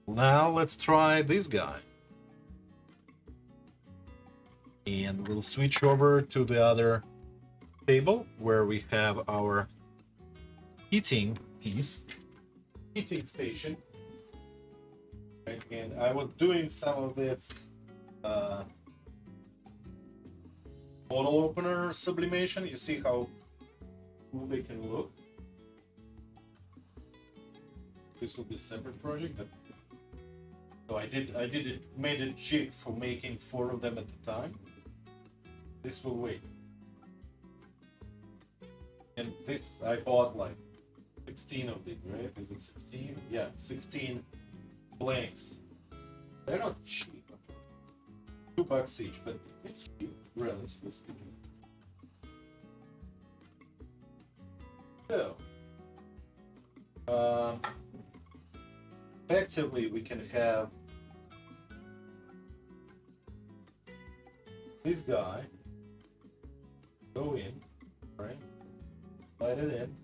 Speaker 1: now let's try this guy. And we'll switch over to the other table where we have our heating piece, heating station. And I was doing some of this bottle opener sublimation. You see how cool they can look. This will be a separate project. So I made a jig for making 4 of them at a time. This will wait. And this, I bought like 16 of these, right? Is it 16? Yeah, 16 blanks. They're not cheap. $2 each, but it's cheap, relatively speaking. So, effectively, we can have this guy go in, right? Slide it in.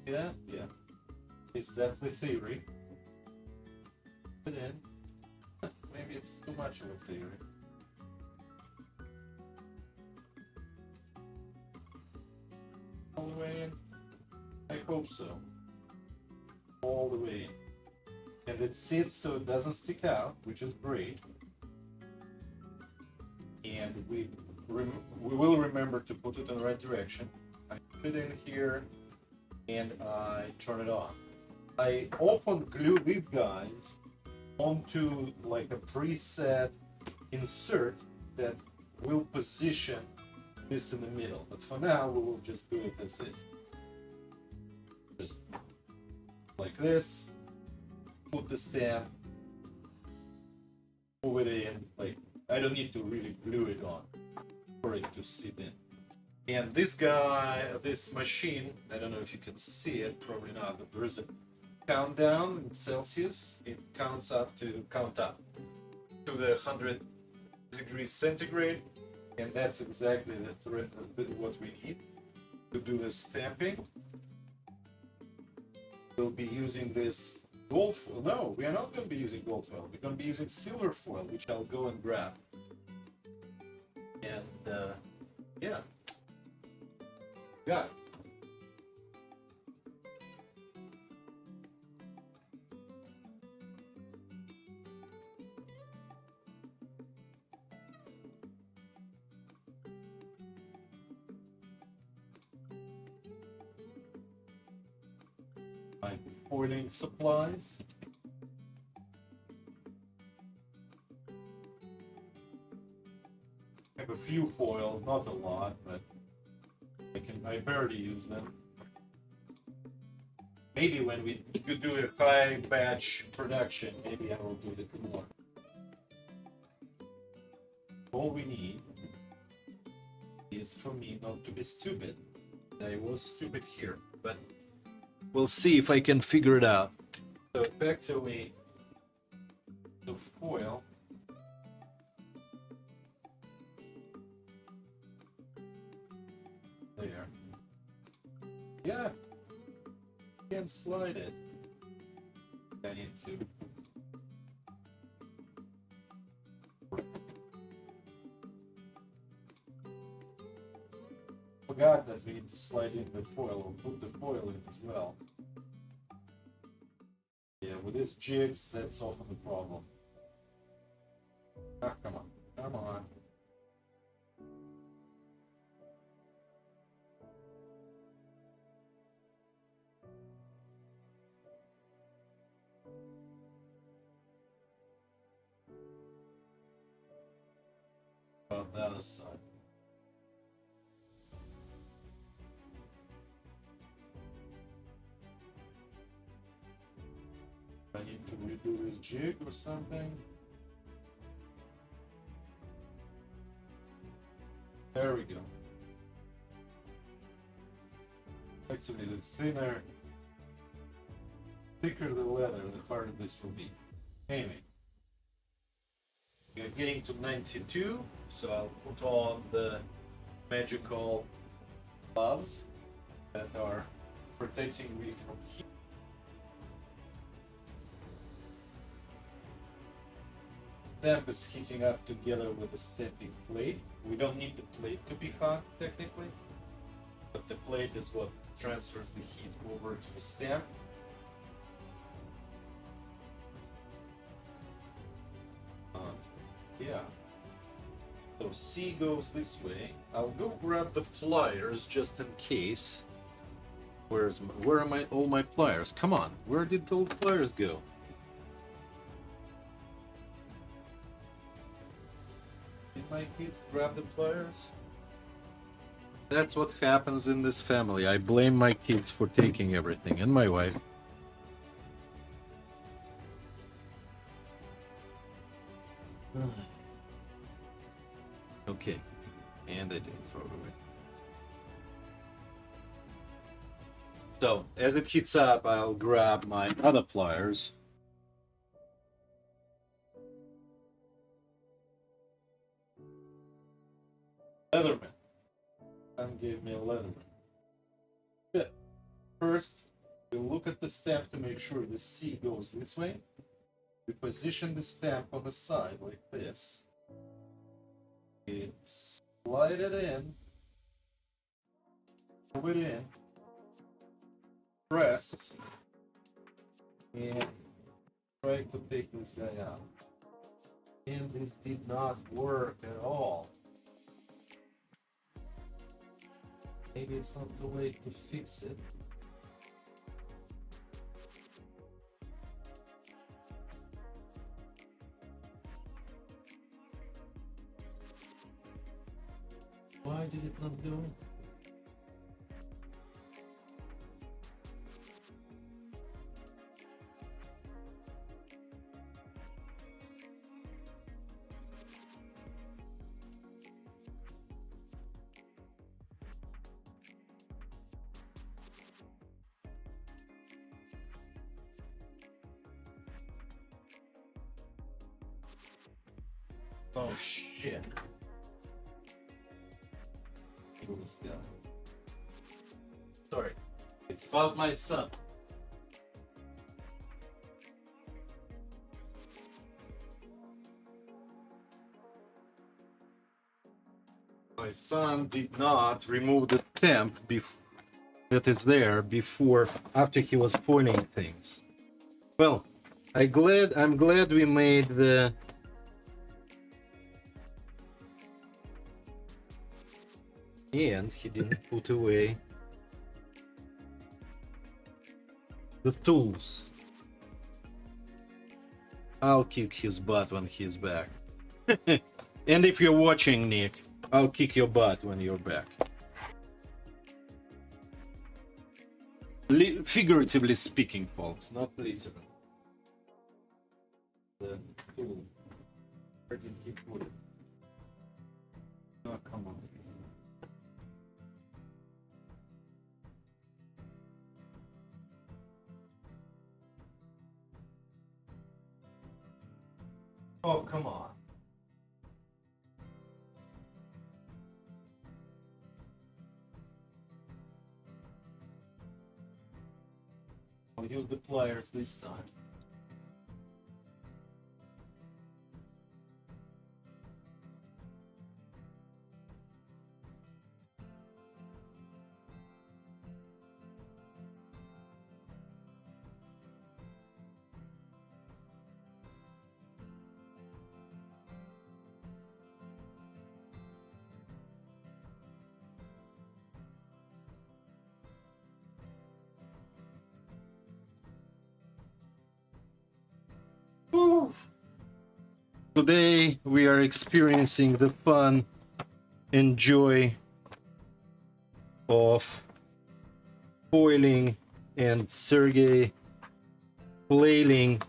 Speaker 1: See that? Yeah. That's the theory. Put it in. Maybe it's too much of a theory. All the way in. I hope so. All the way in. And it sits so it doesn't stick out, which is great. And we will remember to put it in the right direction. I put it in here and I turn it on. I often glue these guys onto like a preset insert that will position this in the middle. But for now, we will just do it as is. Just like this. Put the stamp. Move it in. Like, I don't need to really glue it on for it to sit in. And this guy, this machine, I don't know if you can see it, probably not, but there's a countdown in Celsius. It counts up to the 100 degrees centigrade, and that's exactly what we need to do the stamping. We'll be using this gold foil. No, we are not going to be using gold foil. We're going to be using silver foil, which I'll go and grab. And yeah. Got it. my foiling supplies. I have a few foils, not a lot, but I barely use them. Maybe when we do a 5-batch production, maybe I will do it more. All we need is for me not to be stupid. I was stupid here, but we'll see if I can figure it out. So effectively, the foil. There. Yeah. Can slide it. I need to. Forgot that we need to slide in the foil, or put the foil in as well. Yeah, with these jigs, that's often the problem. Ah, come on, come on. On the other side. I need to redo this jig or something. There we go. Actually, the thicker the leather, the harder this will be. Anyway, we're getting to 92, so I'll put on the magical gloves that are protecting me from heat. Stamp is heating up together with the stamping plate. We don't need the plate to be hot technically, but the plate is what transfers the heat over to the stamp. Yeah. So C goes this way. I'll go grab the pliers just in case. Where are all my pliers? Come on, where did the pliers go? Did my kids grab the pliers? That's what happens in this family. I blame my kids for taking everything, and my wife. Okay, and I didn't throw it away. So, as it heats up, I'll grab my other pliers. Leatherman. Sam gave me a Leatherman. Good. First, we look at the stamp to make sure the C goes this way. We position the stamp on the side like this. We slide it in, move it in, press, and try to take this guy out. And this did not work at all. Maybe it's not too late to fix it. Why did it not do it? Oh shit. This guy. Sorry, it's about my son. My son did not remove the stamp that is there after he was pointing things. Well, I'm glad we made the and he didn't put away the tools. I'll kick his butt when he's back. And if you're watching, Nick, I'll kick your butt when you're back. Figuratively speaking, folks, not literally. The tool. Where did he put it? Oh, come on. Oh, come on. I'll use the pliers this time. Woo! Today we are experiencing the fun and joy of foiling and Sergey flailing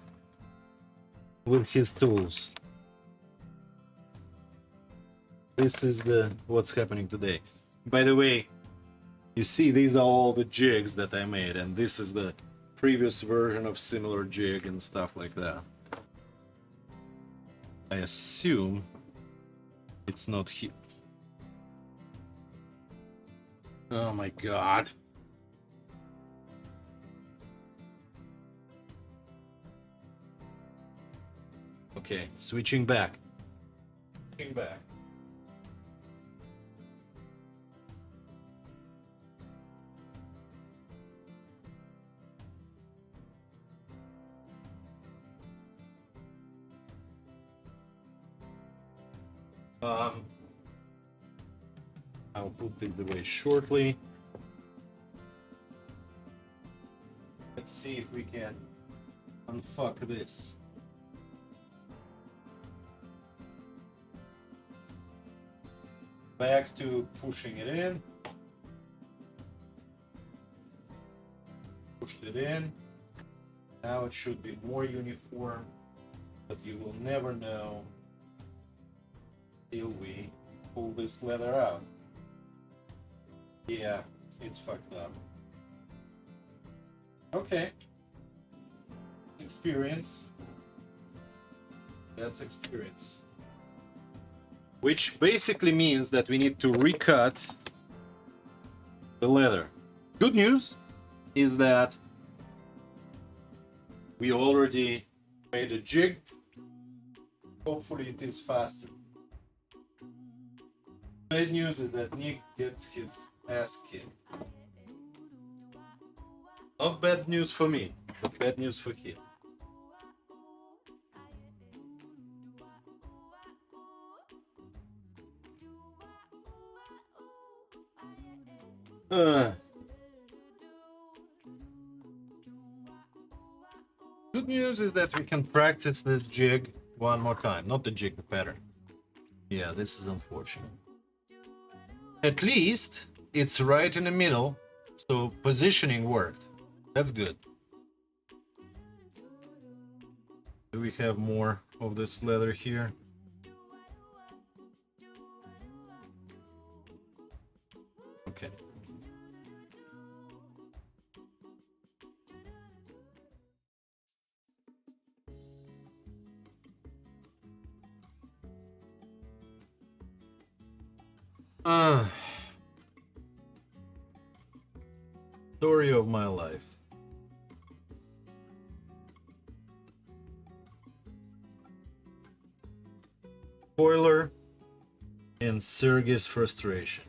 Speaker 1: with his tools. This is what's happening today. By the way, you see these are all the jigs that I made, and this is the previous version of similar jig and stuff like that. I assume it's not here. Oh my god. Okay, switching back. Switching back. I'll put this away shortly. Let's see if we can unfuck this. Back to pushing it in. Pushed it in. Now it should be more uniform, but you will never know till we pull this leather out. Yeah, it's fucked up. Okay. Experience. That's experience. Which basically means that we need to recut the leather. Good news is that we already made a jig. Hopefully it is faster. Bad news is that Nick gets his ass kicked. Not bad news for me, but bad news for him. Good news is that we can practice this jig one more time. Not the jig, the pattern. Yeah, this is unfortunate. At least it's right in the middle, so positioning worked. That's good. Do we have more of this leather here? Okay. Story of my life. Spoiler and Sergey's frustration.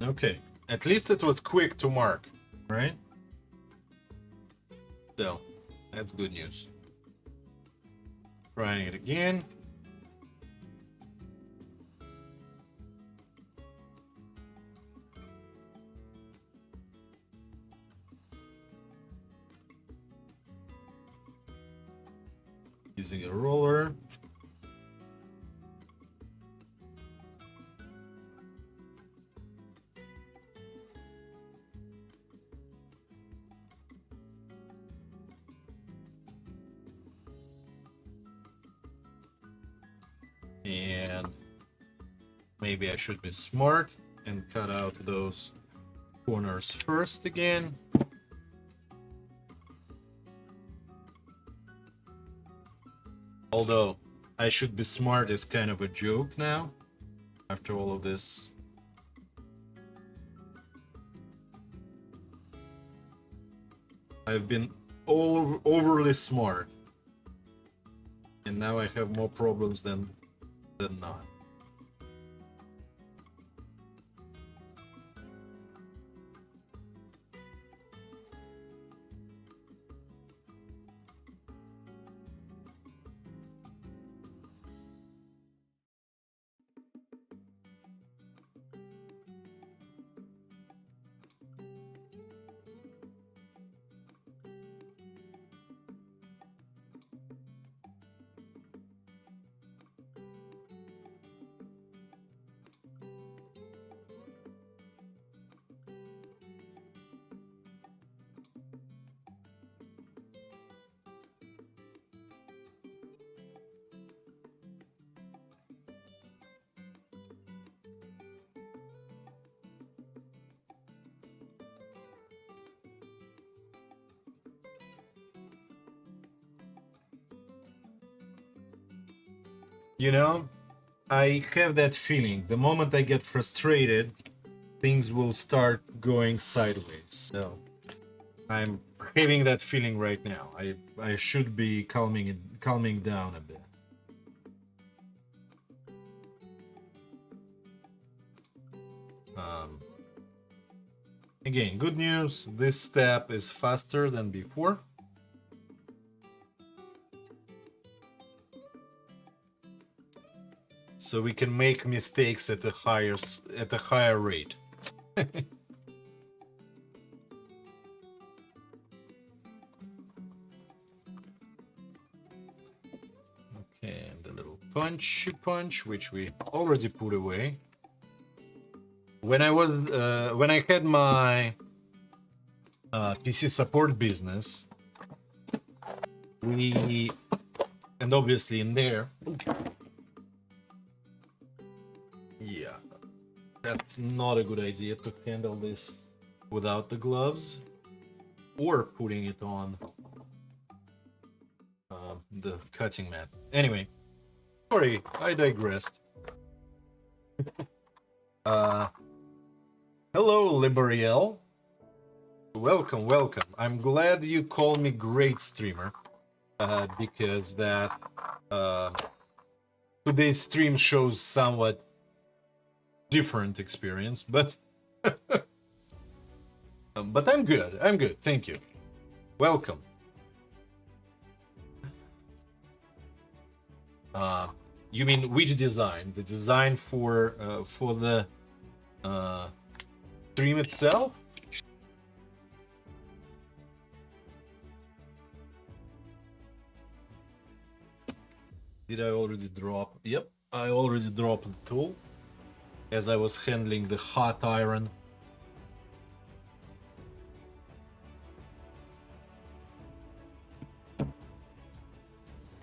Speaker 1: Okay, at least it was quick to mark, right? So, that's good news. Trying it again. Using a roller. And maybe I should be smart and cut out those corners first again. Although I should be smart is kind of a joke now after all of this. I've been overly smart, and now I have more problems than not. You know, I have that feeling. The moment I get frustrated, things will start going sideways. So I'm having that feeling right now. I should be calming down a bit. Again, good news. This step is faster than before. So we can make mistakes at a higher rate. Okay, and the little punch, which we already put away. When I had my PC support business, and obviously in there. Yeah, that's not a good idea to handle this without the gloves or putting it on the cutting mat. Anyway, sorry, I digressed. Hello, Liberiel. Welcome. I'm glad you called me great streamer, because that today's stream shows somewhat different experience, but but I'm good. Thank you. Welcome. You mean which design? The design for the stream itself? Did I already drop? Yep, I already dropped the tool as I was handling the hot iron.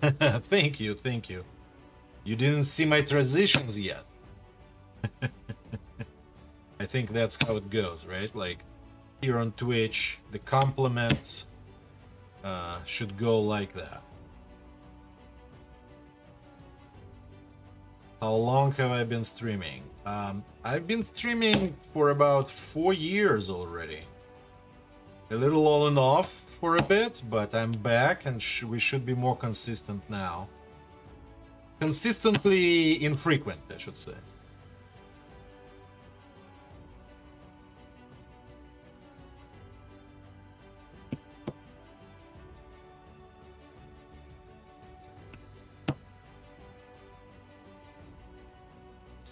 Speaker 1: Thank you. You didn't see my transitions yet. I think that's how it goes, right? Like here on Twitch, the compliments should go like that. How long have I been streaming? I've been streaming for about 4 years already. A little on and off for a bit, but I'm back and we should be more consistent now. Consistently infrequent, I should say.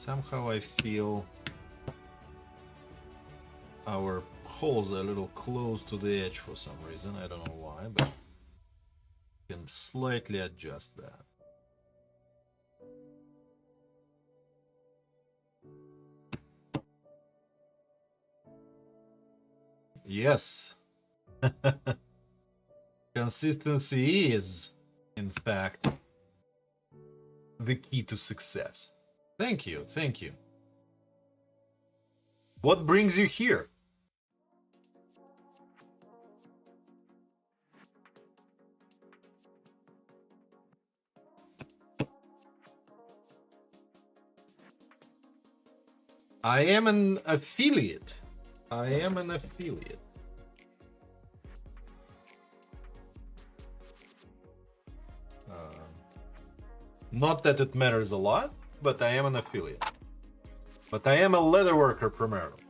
Speaker 1: Somehow I feel our holes are a little close to the edge for some reason. I don't know why, but you can slightly adjust that. Yes. Consistency is, in fact, the key to success. Thank you, thank you. What brings you here? I am an affiliate. I am an affiliate. Not that it matters a lot, but I am an affiliate. But I am a leather worker primarily.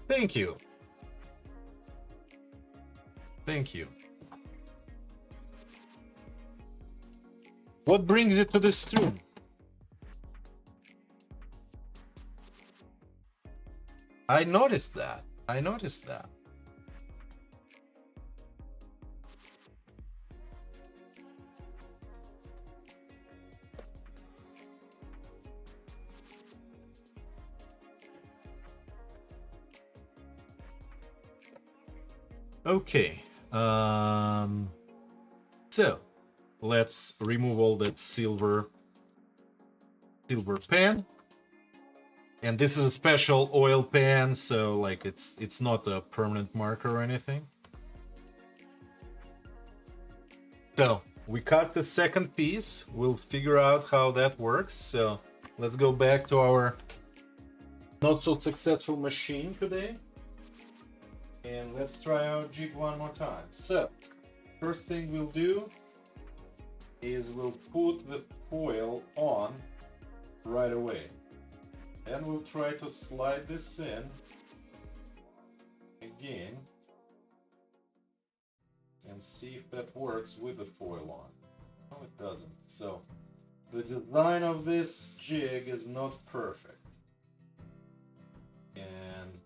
Speaker 1: Thank you. Thank you. What brings you to the stream? I noticed that. I noticed that. Okay. So let's remove all that silver pan. And this is a special oil pan, so like it's not a permanent marker or anything. So we cut the second piece. We'll figure out how that works. So let's go back to our not so successful machine today. And let's try our jig one more time. So first thing we'll do is we'll put the foil on right away. And we'll try to slide this in again and see if that works with the foil on. No, it doesn't. So the design of this jig is not perfect. And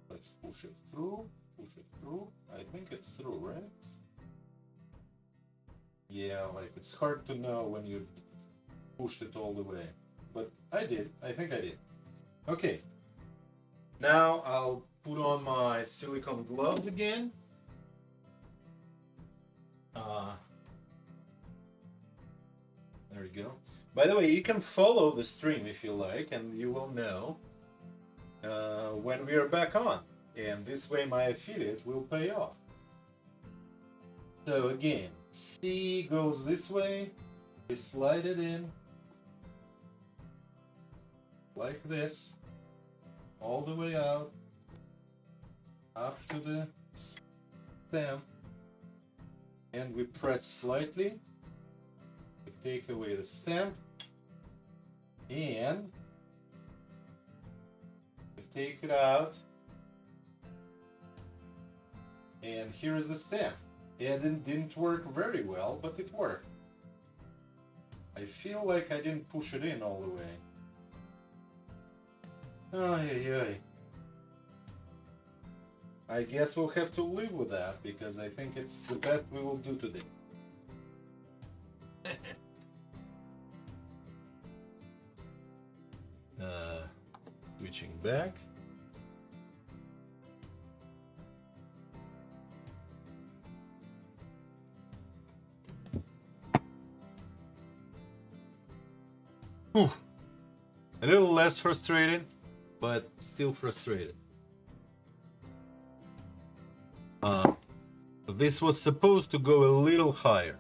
Speaker 1: let's push it through. Push it through. I think it's through, right? Yeah, like it's hard to know when you pushed it all the way. But I did. I think I did. Okay. Now I'll put on my silicone gloves again. There you go. By the way, you can follow the stream if you like, and you will know when we are back on. And this way my affiliate will pay off. So again, C goes this way. We slide it in. Like this, all the way out, up to the stem, and we press slightly, we take away the stem, and we take it out, and here is the stem. It didn't work very well, but it worked. I feel like I didn't push it in all the way. Ay. I guess we'll have to live with that because I think it's the best we will do today. Switching back. Whew. A little less frustrated, but still frustrated. This was supposed to go a little higher.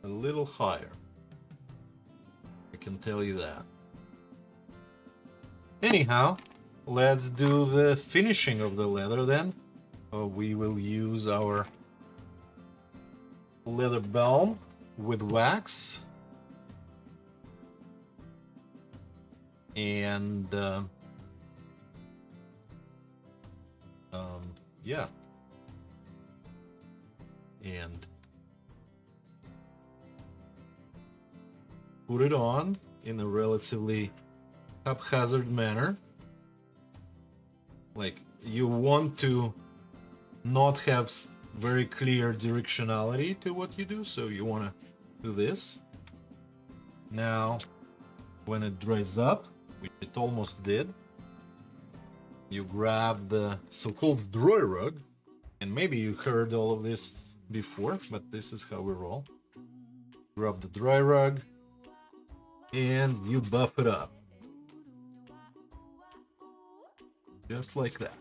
Speaker 1: A little higher. I can tell you that. Anyhow, let's do the finishing of the leather then. We will use our leather balm with wax. And yeah, and put it on in a relatively haphazard manner. Like, you want to not have very clear directionality to what you do, so you want to do this. Now, when it dries up, which it almost did, you grab the so-called dry rug, and maybe you heard all of this before, but this is how we roll. Grab the dry rug, and you buff it up. Just like that.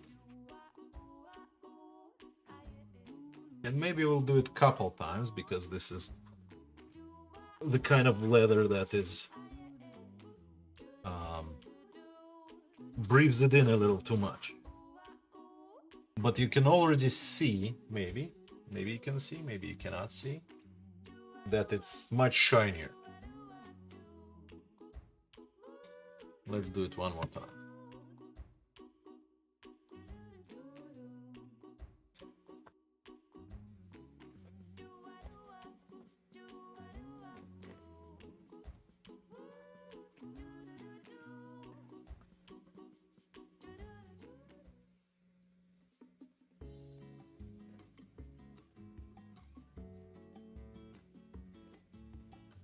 Speaker 1: And maybe we'll do it a couple times, because this is the kind of leather that is breathes it in a little too much. But you can already see, maybe you can see, maybe you cannot see, that it's much shinier. Let's do it one more time.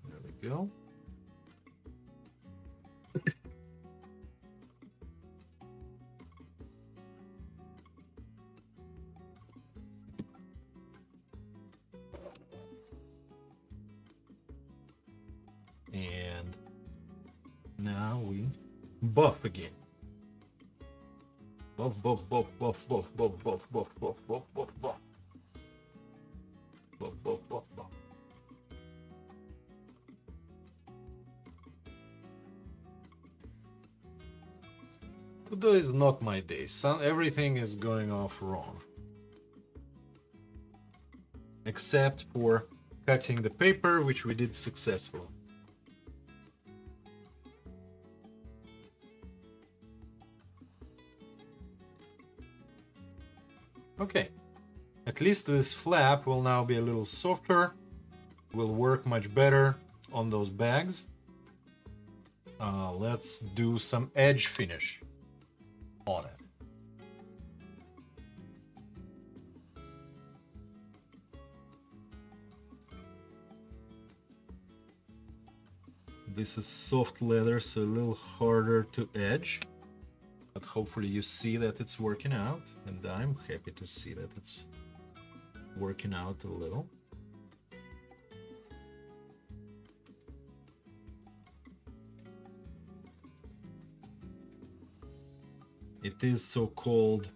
Speaker 1: There we go. And now we buff again. Buff, buff, buff, buff, buff, buff, buff, buff, buff, buff, buff, buff. Buff, buff, buff, buff. Today is not my day. Everything is going off wrong. Except for cutting the paper, which we did successfully. Okay, at least this flap will now be a little softer, will work much better on those bags. Let's do some edge finish on it. This is soft leather, so a little harder to edge. But hopefully you see that it's working out, and I'm happy to see that it's working out a little. It is so-called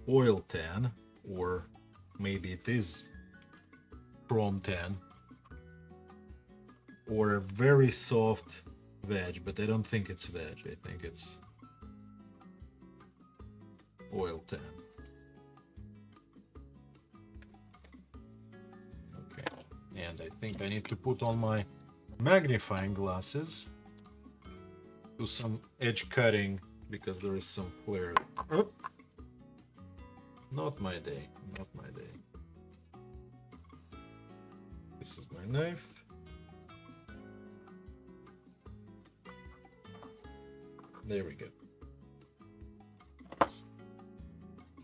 Speaker 1: oil tan, or maybe it is chrome tan, or a very soft veg, but I don't think it's veg. I think it's oil tan. Okay, and I think I need to put on my magnifying glasses, do some edge cutting because there is some flare. Oh. Not my day, not my day. This is my knife. There we go.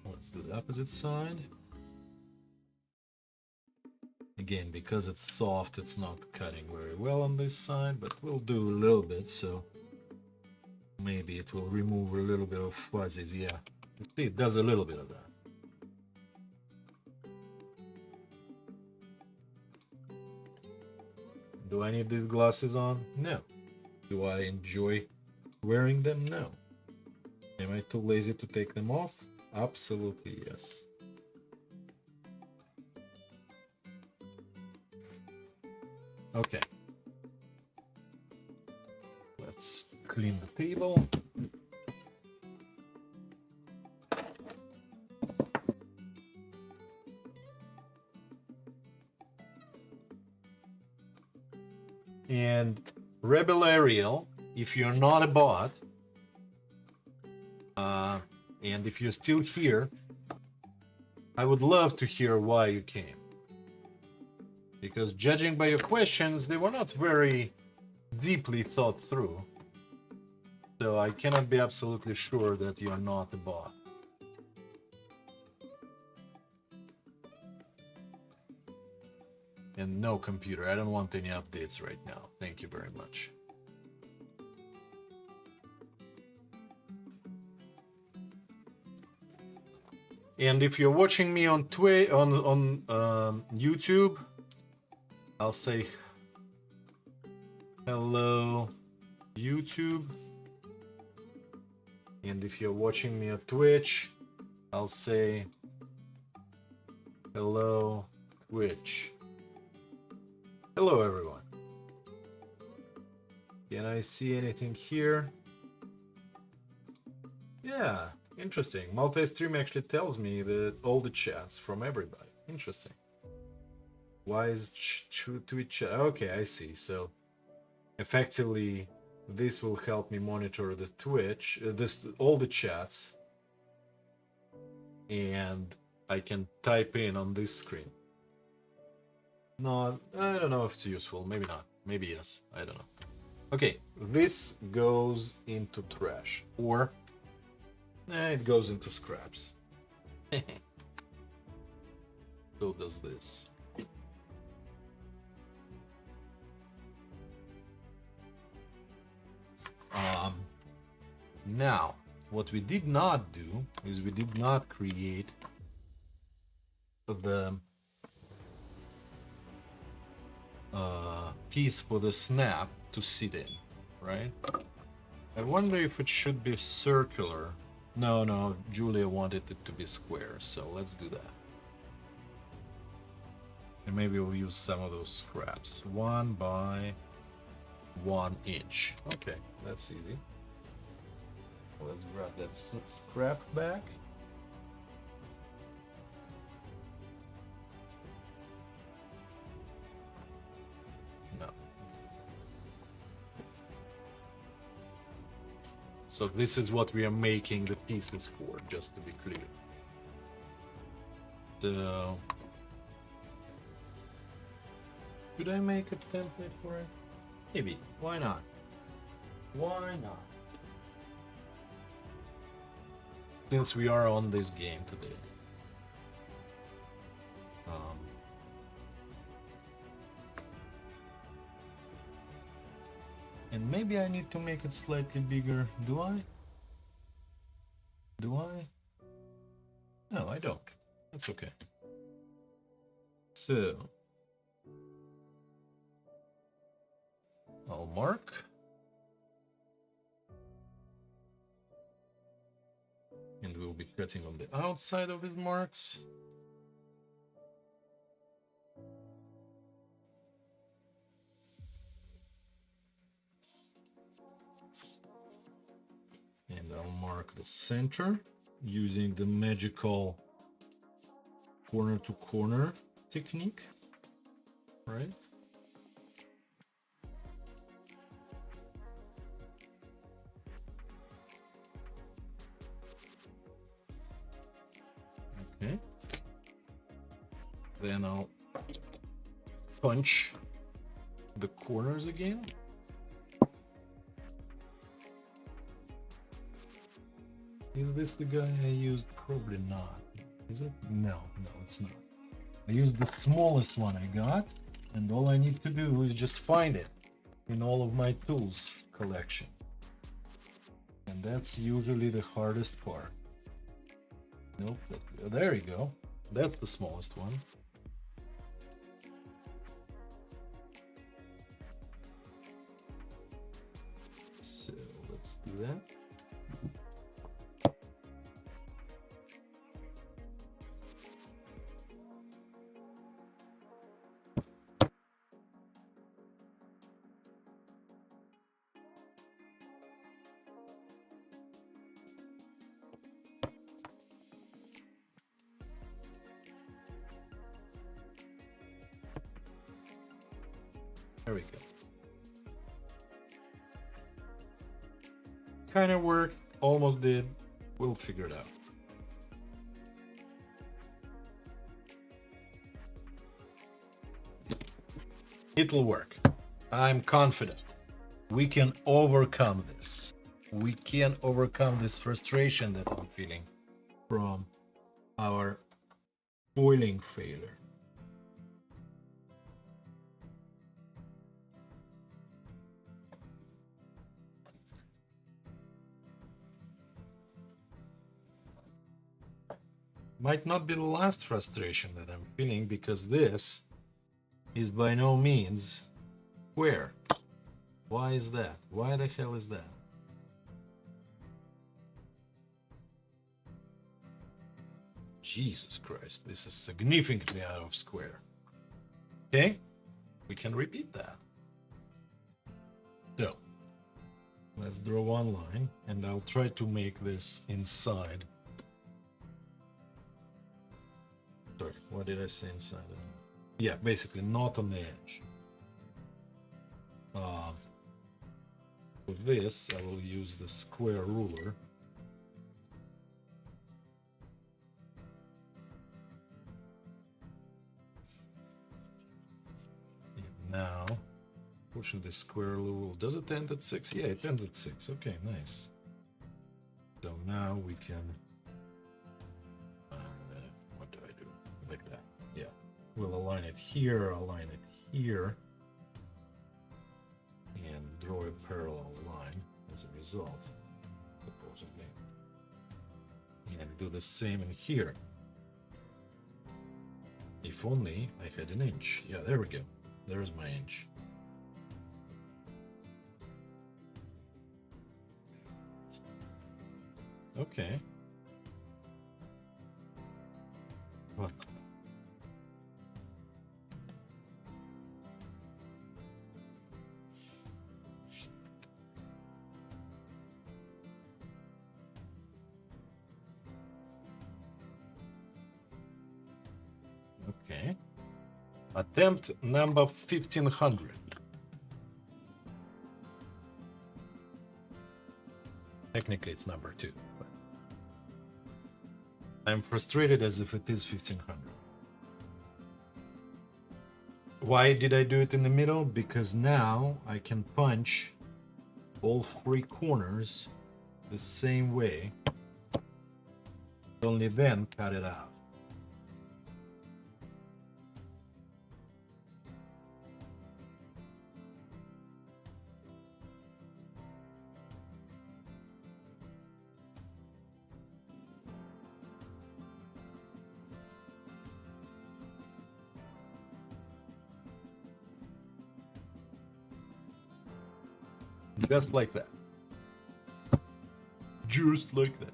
Speaker 1: Let's do the opposite side. Again, because it's soft, it's not cutting very well on this side, but we'll do a little bit, so maybe it will remove a little bit of fuzzies. Yeah, you see, it does a little bit of that. Do I need these glasses on? No. Do I enjoy wearing them? No. Am I too lazy to take them off? Absolutely yes. Okay. Let's clean the table. And Rebel Ariel, if you're not a bot, and if you're still here, I would love to hear why you came. Because judging by your questions, they were not very deeply thought through. So I cannot be absolutely sure that you're not a bot. And no, computer, I don't want any updates right now. Thank you very much. And if you're watching me on YouTube, I'll say hello, YouTube. And if you're watching me on Twitch, I'll say hello, Twitch. Hello, everyone. Can I see anything here? Yeah, interesting. Multi-stream actually tells me that all the chats from everybody. Interesting. Why is Twitch chat? Okay, I see. So effectively, this will help me monitor the Twitch, all the chats, and I can type in on this screen. No, I don't know if it's useful. Maybe not. Maybe yes. I don't know. Okay, this goes into trash, or it goes into scraps. So does this. Now, what we did not do is we did not create the piece for the snap to sit in, right? I wonder if it should be circular. No, Julia wanted it to be square, so let's do that. And maybe we'll use some of those scraps. 1 by 1 inch. Okay, that's easy. Let's grab that scrap back. No. So this is what we are making the pieces for, just to be clear. So, should I make a template for it? Maybe. Why not? Why not? Since we are on this game today. And maybe I need to make it slightly bigger. Do I? Do I? No, I don't. That's okay. So I'll mark. And we'll be cutting on the outside of his marks. And I'll mark the center using the magical corner to corner technique, right? Okay. Then I'll punch the corners again. Is this the guy I used? Probably not. Is it? No, it's not. I used the smallest one I got, and all I need to do is just find it in all of my tools collection. And that's usually the hardest part. Nope, there you go. That's the smallest one. So let's do that. There we go. Kind of worked, almost did. We'll figure it out. It'll work. I'm confident. We can overcome this. We can overcome this frustration that I'm feeling from our boiling failure. Might not be the last frustration that I'm feeling, because this is by no means square. Why is that? Why the hell is that? Jesus Christ, this is significantly out of square. Okay, we can repeat that. So, let's draw one line, and I'll try to make this inside. Sorry, what did I say inside? Yeah, basically not on the edge. For this, I will use the square ruler. And now, pushing the square rule. Does it end at 6? Yeah, it ends at 6. Okay, nice. So now we can... what do I do? Like that. Yeah. We'll align it here, align it here, and draw a parallel line as a result, supposedly. And do the same in here. If only I had an inch. Yeah, there we go. There's my inch. Okay. What? Okay. Attempt number 1500. Technically, it's number 2. But I'm frustrated as if it is 1500. Why did I do it in the middle? Because now I can punch all 3 corners the same way, only then cut it out. Just like that. Just like that.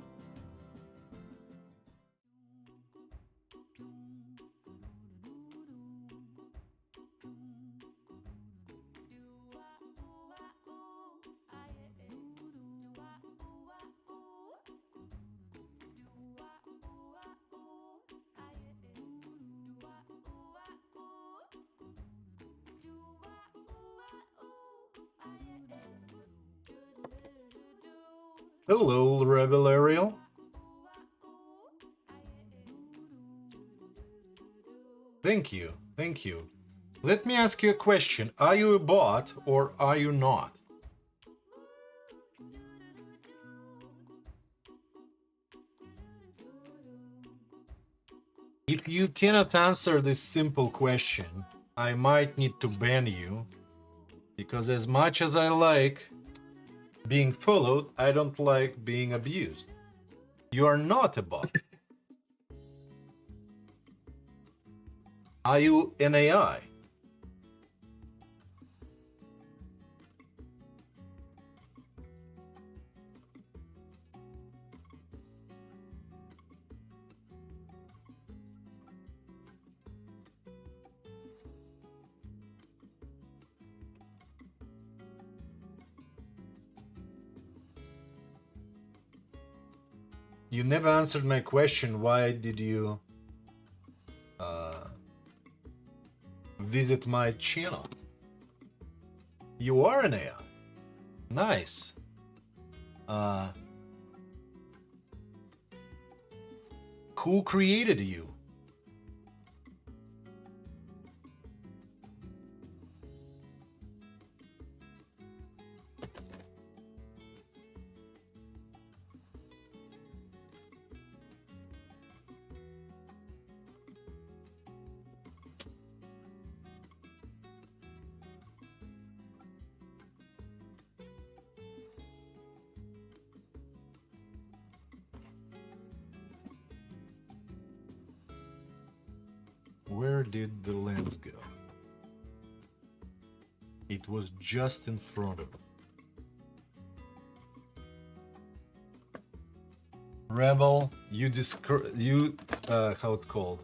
Speaker 1: Hello, Rebel Ariel. Thank you, thank you. Let me ask you a question. Are you a bot or are you not? If you cannot answer this simple question, I might need to ban you, because as much as I like being followed, I don't like being abused. You are not a bot. Are you an AI? You never answered my question. Why did you visit my channel? You are an AI. Nice. Who created you? Where did the lens go? It was just in front of it. Rebel, you how it's called?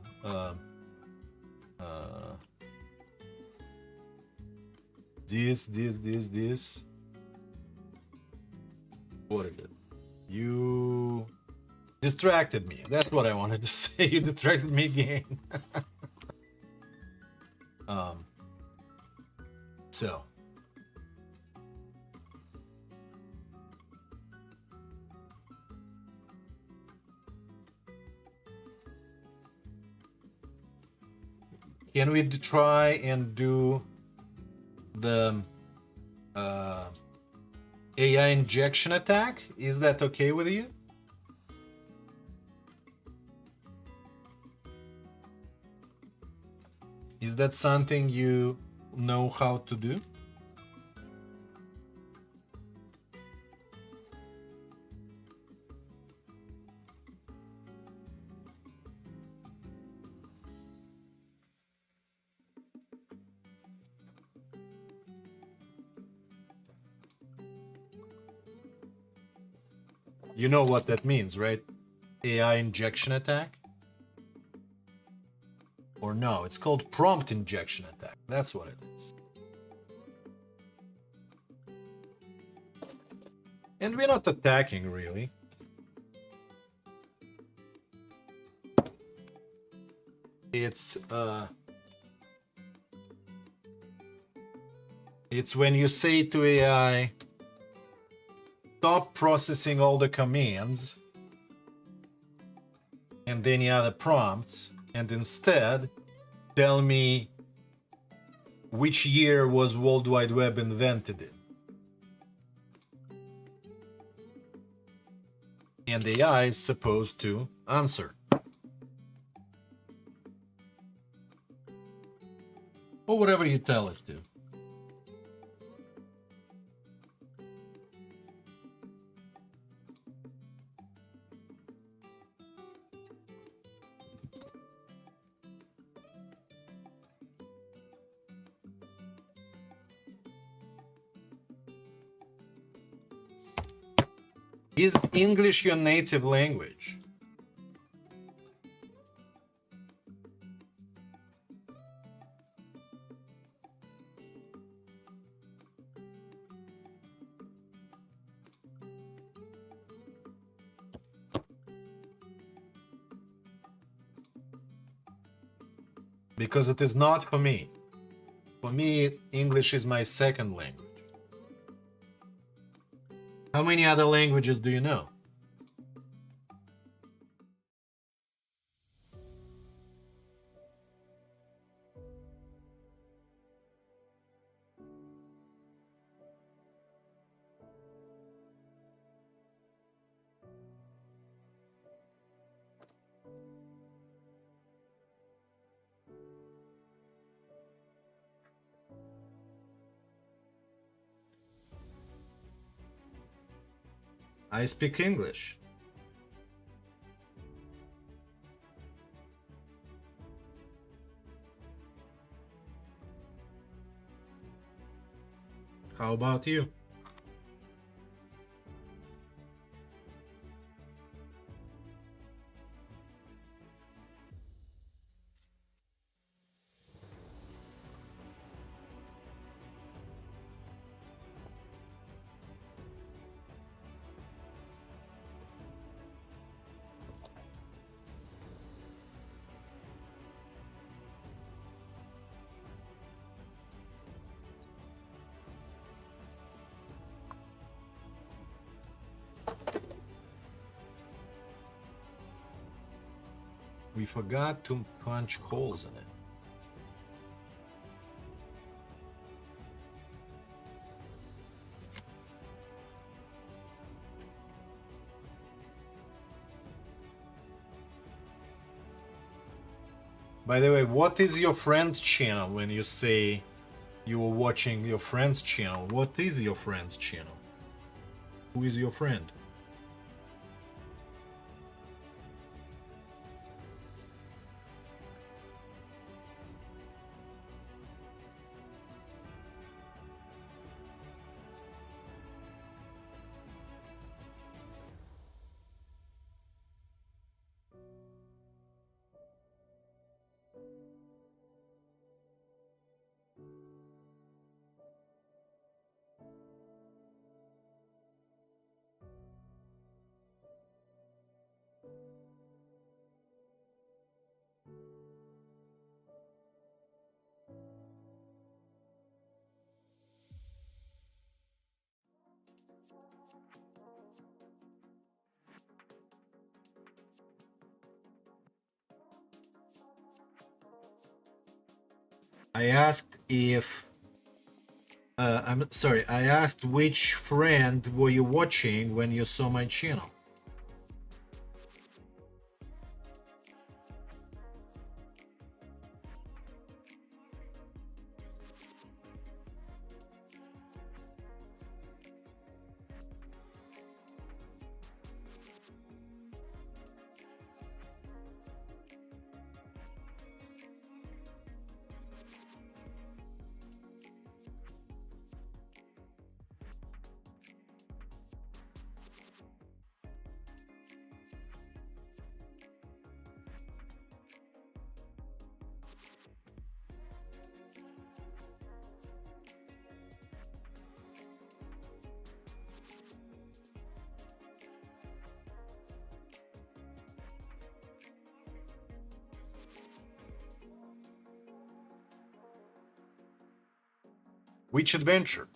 Speaker 1: This. What is it? You distracted me. That's what I wanted to say. You distracted me again. So. Can we try and do the AI injection attack? Is that okay with you? Is that something you know how to do? You know what that means, right? AI injection attack? Or no, it's called prompt injection attack. That's what it is. And we're not attacking, really. It's when you say to AI, stop processing all the commands and any other prompts, and instead tell me which year was World Wide Web invented in. And AI is supposed to answer. Or whatever you tell it to. Is English your native language? Because it is not for me. For me, English is my second language. How many other languages do you know? I speak English. How about you? We forgot to punch holes in it. By the way, what is your friend's channel when you say you were watching your friend's channel? What is your friend's channel? Who is your friend? I asked if I'm sorry, I asked which friend were you watching when you saw my channel. Which adventure?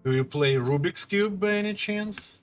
Speaker 1: Do you play Rubik's Cube by any chance?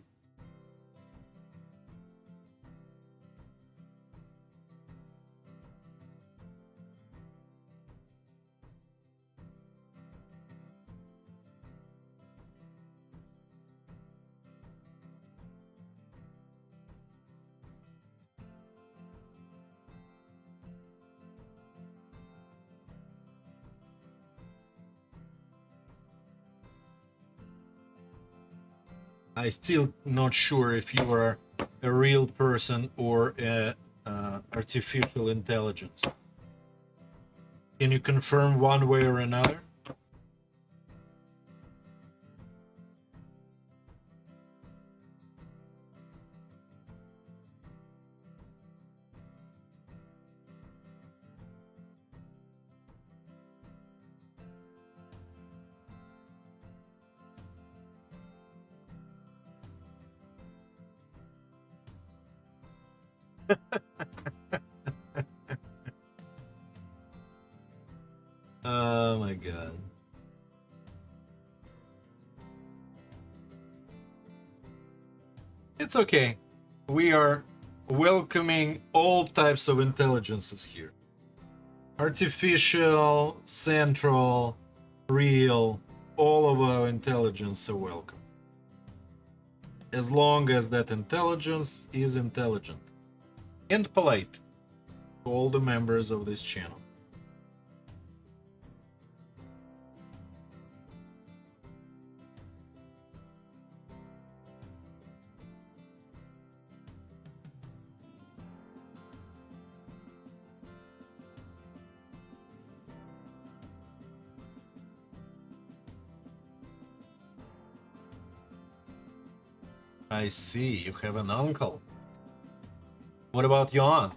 Speaker 1: I still not sure if you are a real person or a artificial intelligence. Can you confirm one way or another? Oh my god. It's okay. We are welcoming all types of intelligences here. Artificial, central, real, all of our intelligence are welcome. As long as that intelligence is intelligent and polite to all the members of this channel. I see, you have an uncle. What about your aunt?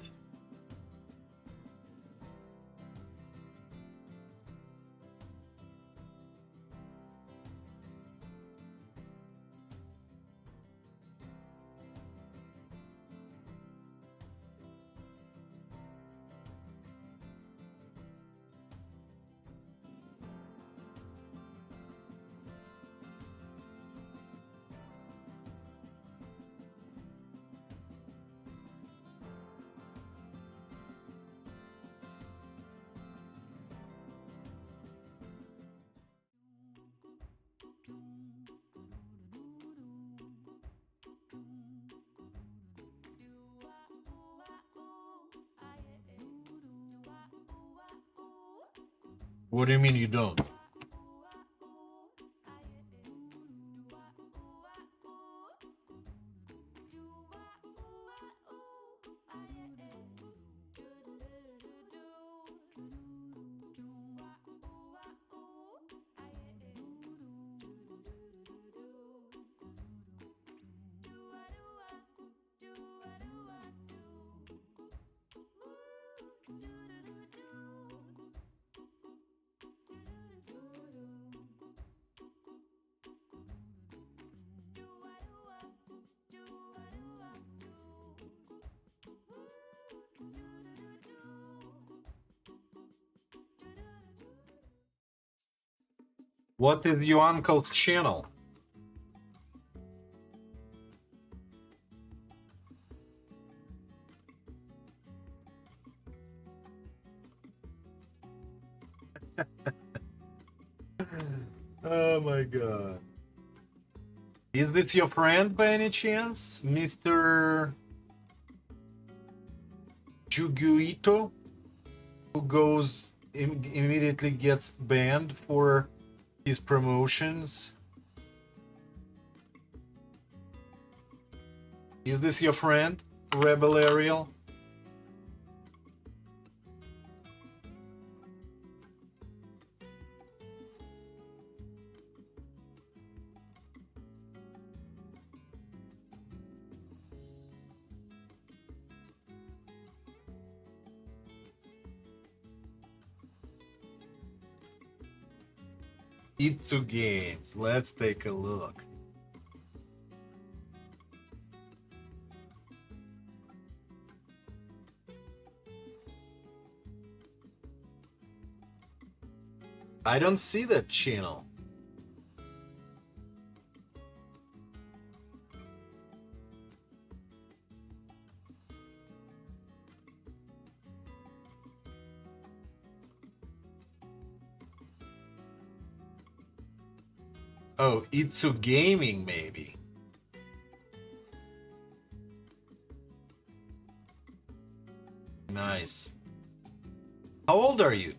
Speaker 1: What do you mean you don't? What is your uncle's channel? Oh my god. Is this your friend by any chance? Mr. Juguito? Who goes immediately gets banned for his promotions? Is this your friend, Rebel Ariel? Itsu Games. Let's take a look. I don't see that channel. Oh, Itsu Gaming, maybe. Nice. How old are you?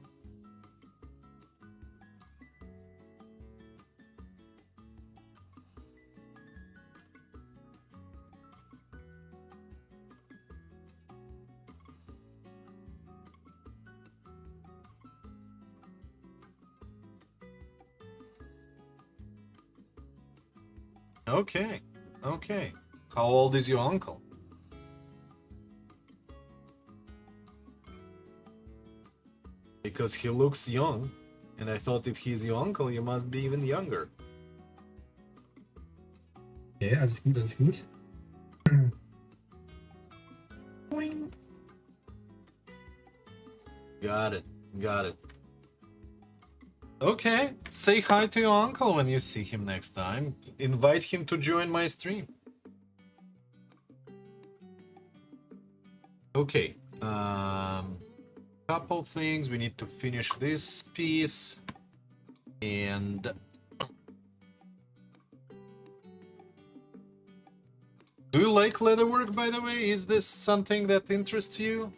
Speaker 1: Okay, okay. How old is your uncle? Because he looks young, and I thought if he's your uncle, you must be even younger.
Speaker 2: Okay, alles gut, alles gut.
Speaker 1: Got it, got it. Okay, say hi to your uncle when you see him next time. Invite him to join my stream. Okay, couple things. We need to finish this piece. And do you like leatherwork, by the way? Is this something that interests you?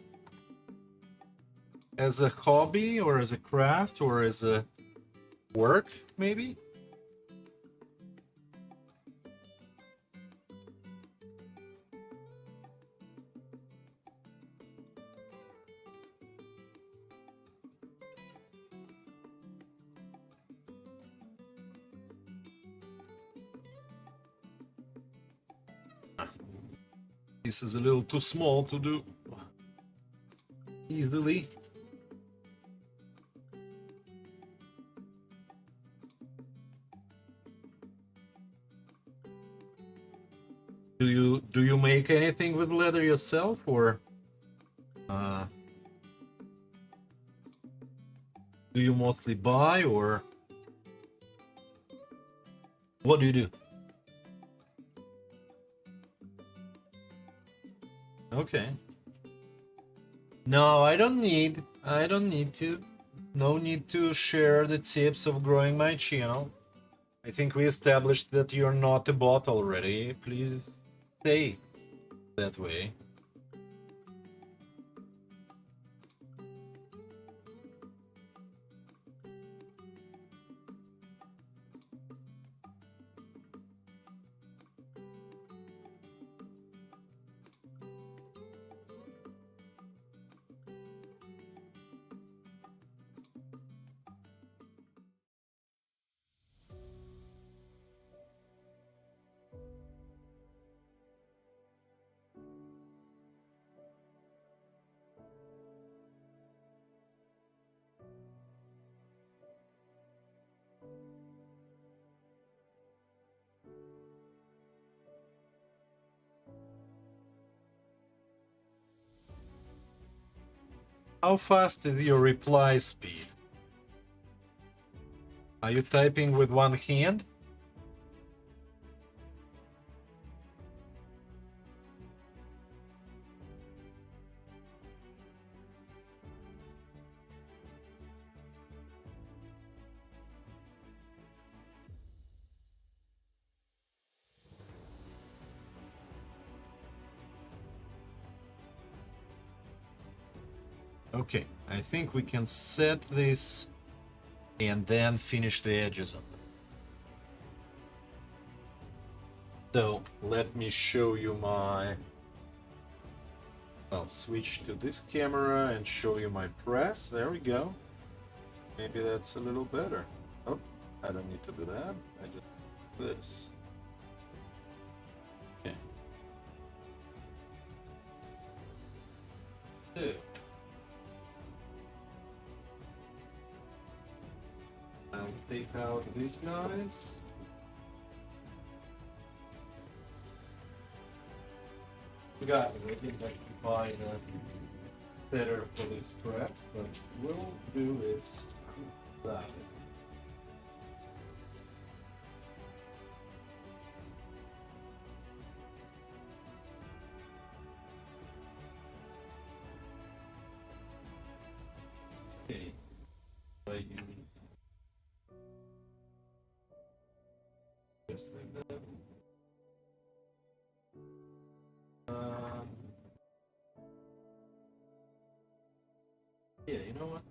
Speaker 1: As a hobby, or as a craft, or as a work, maybe? This is a little too small to do easily. Do you make anything with leather yourself, or do you mostly buy, or what do you do? Okay. No, I don't need to. No need to share the tips of growing my channel. I think we established that you're not a bot already. Please stay that way. How fast is your reply speed? Are you typing with one hand? Okay, I think we can set this and then finish the edges of it. So let me show you my... I'll switch to this camera and show you my press. There we go. Maybe that's a little better. Oh, I don't need to do that. I just do this. Okay. So, I'll take out these guys. Forgot, I think I can find a better for this prep, but what we'll do is that. Okay, I use just like that. Yeah, you know what?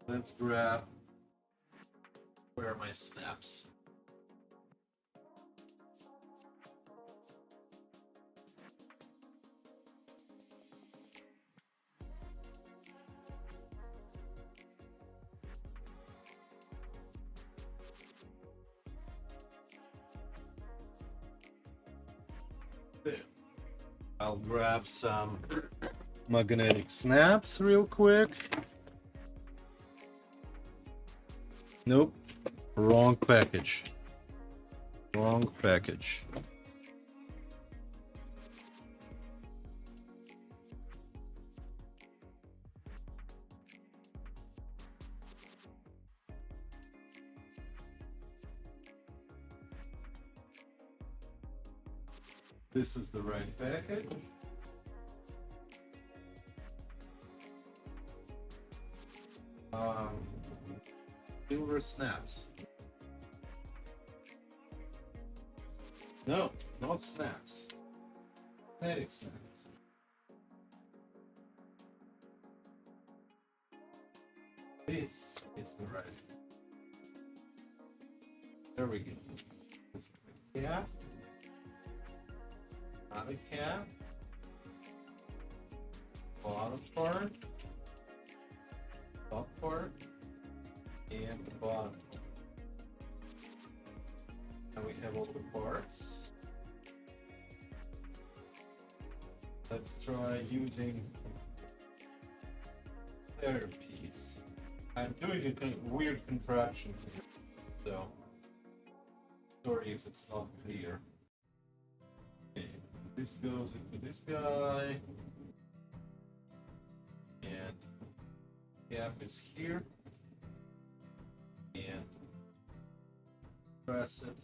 Speaker 1: Let's grab. Where are my snaps? There. I'll grab some magnetic snaps real quick. Nope, wrong package. Wrong package. This is the right package. Silver snaps. No, not snaps. Magnetic snaps. This is the right. There we go. This is the cap. Another cap. Bottom part. Top part. And the bottom. Now we have all the parts. Let's try using third piece. I'm doing a kind of weird contraption here, so sorry if it's not clear. Okay, this goes into this guy, and cap is here, and press it.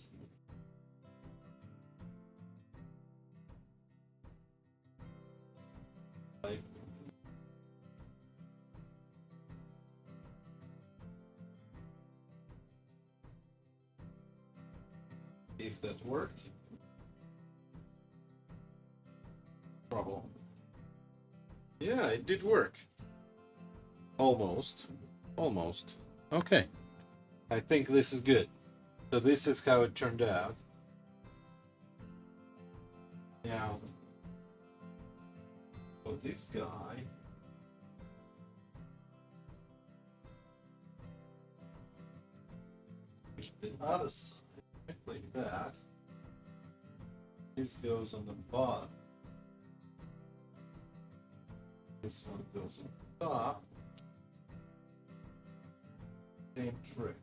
Speaker 1: Like see if that worked. Trouble. Yeah, it did work. Almost. Almost. Okay. I think this is good. So this is how it turned out. Now, for this guy, which the other side, like that, this goes on the bottom. This one goes on the top. Same trick.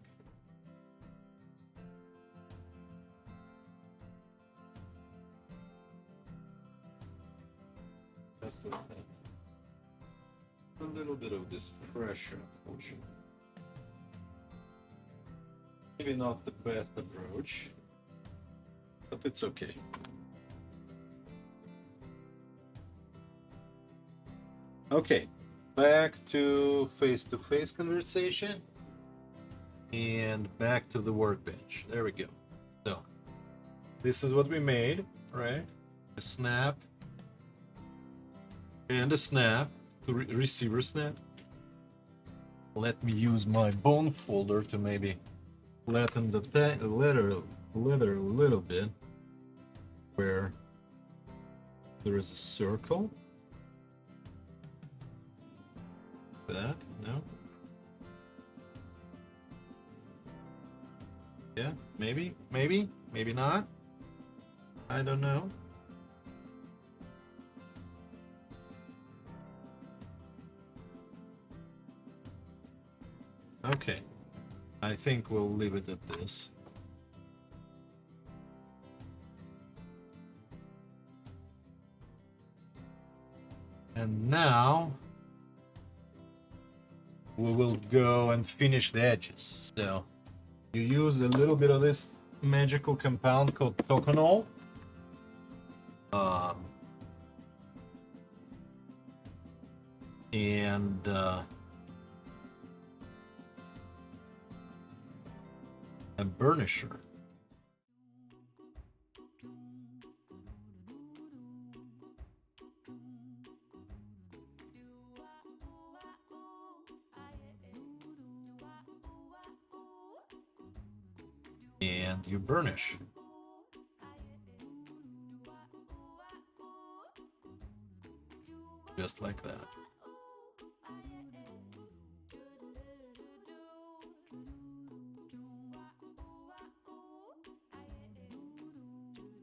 Speaker 1: has to have a little bit of this pressure, unfortunately. Maybe not the best approach, but it's okay. Okay, back to face-to-face conversation and back to the workbench. There we go. So this is what we made, right? A snap and a snap to receiver snap. Let me use my bone folder to maybe flatten the leather a little bit where there is a circle. That, no? Yeah, maybe not. I don't know. Okay, I think we'll leave it at this. And now we will go and finish the edges. So you use a little bit of this magical compound called toconol. And a burnisher. And you burnish. Just like that.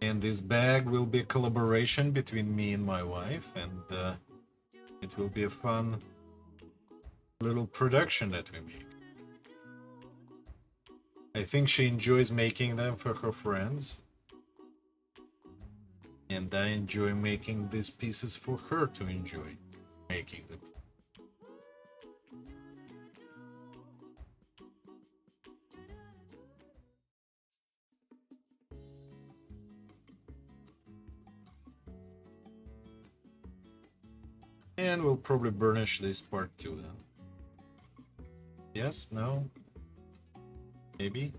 Speaker 1: And this bag will be a collaboration between me and my wife, and it will be a fun little production that we make. I think she enjoys making them for her friends, and I enjoy making these pieces for her to enjoy making them. And we'll probably burnish this part too then. Yes? No? Maybe?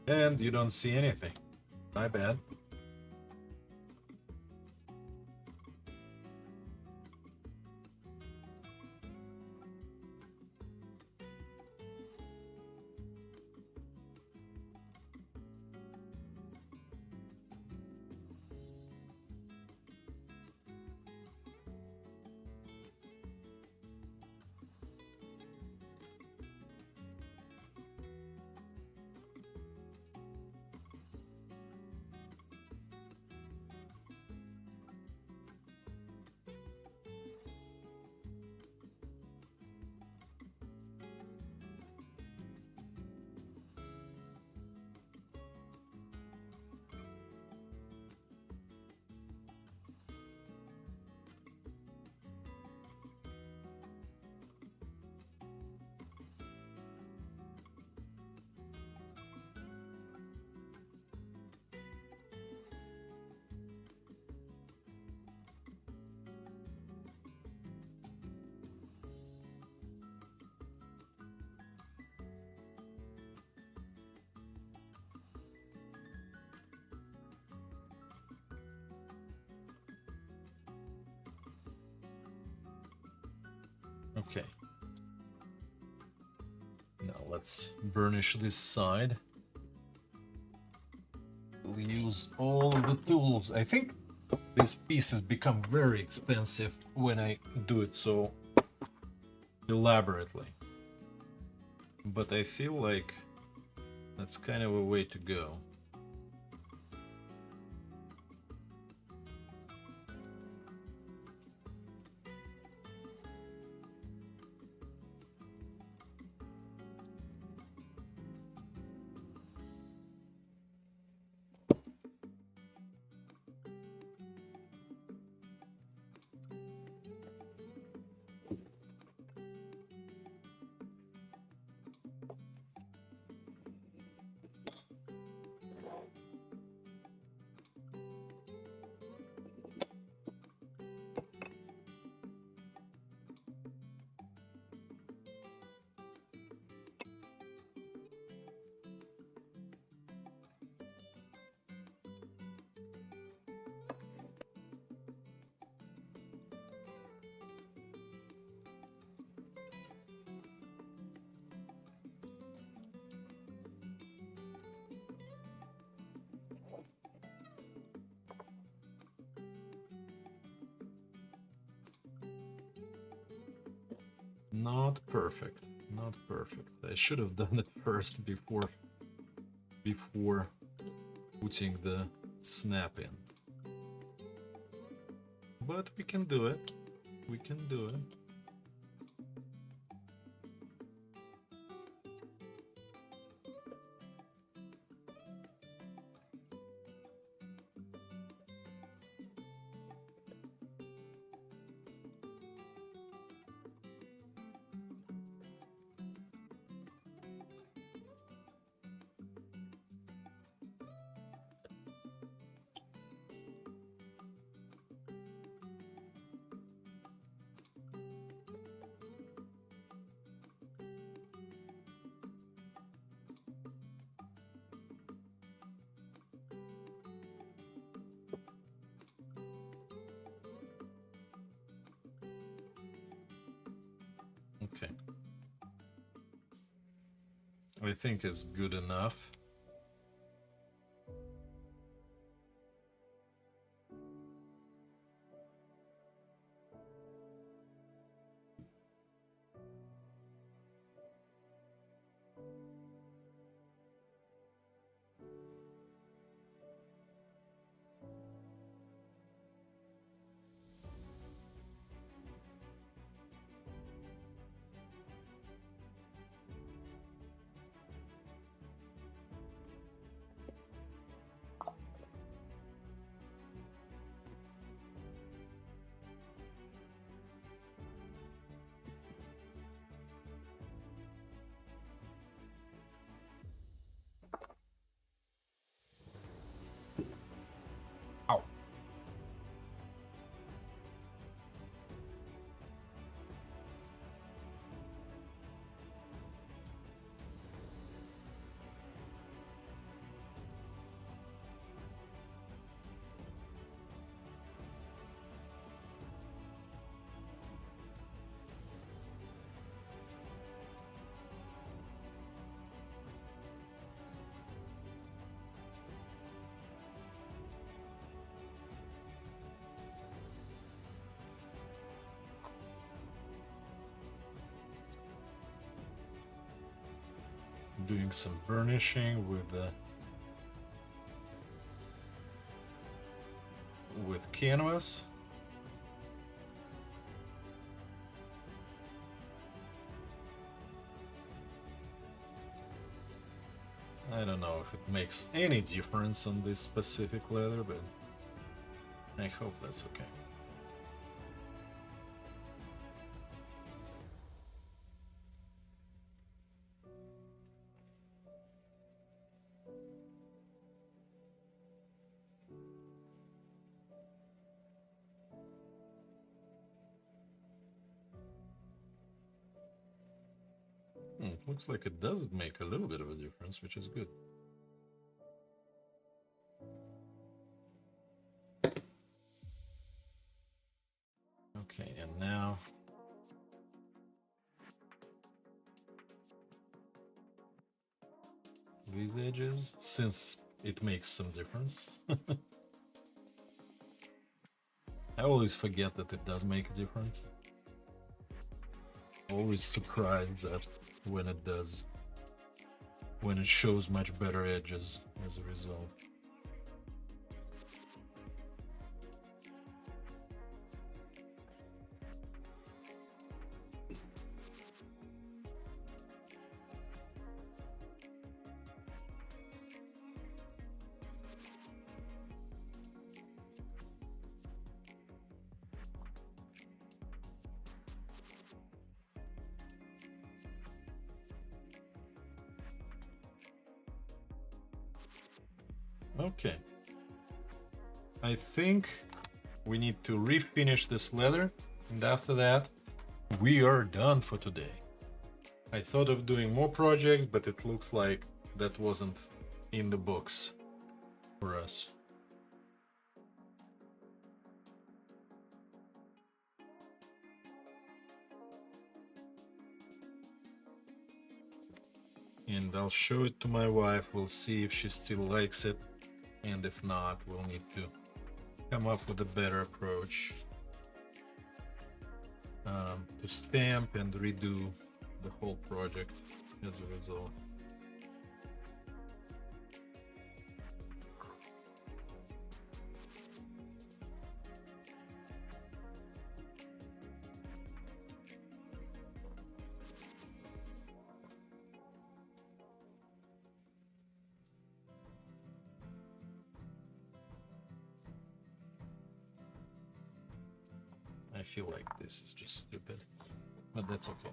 Speaker 1: And you don't see anything. My bad. Okay. Now let's burnish this side. We'll use all of the tools. I think these pieces become very expensive when I do it so elaborately. But I feel like that's kind of a way to go. Not perfect. Not perfect. I should have done it first before putting the snap in. But we can do it. We can do it. Okay. I think it's good enough. Ow. Doing some burnishing with canvas. I don't know if it makes any difference on this specific leather, but I hope that's okay. It looks like it does make a little bit of a difference, which is good. Okay, and now these edges, since it makes some difference. I always forget that it does make a difference. Always surprised that when it does, when it shows much better edges as a result. Okay. I think we need to refinish this leather, and after that, we are done for today. I thought of doing more projects, but it looks like that wasn't in the books for us. And I'll show it to my wife. We'll see if she still likes it. And if not, we'll need to come up with a better approach. to stamp and redo the whole project as a result. I feel like this is just stupid, but that's okay.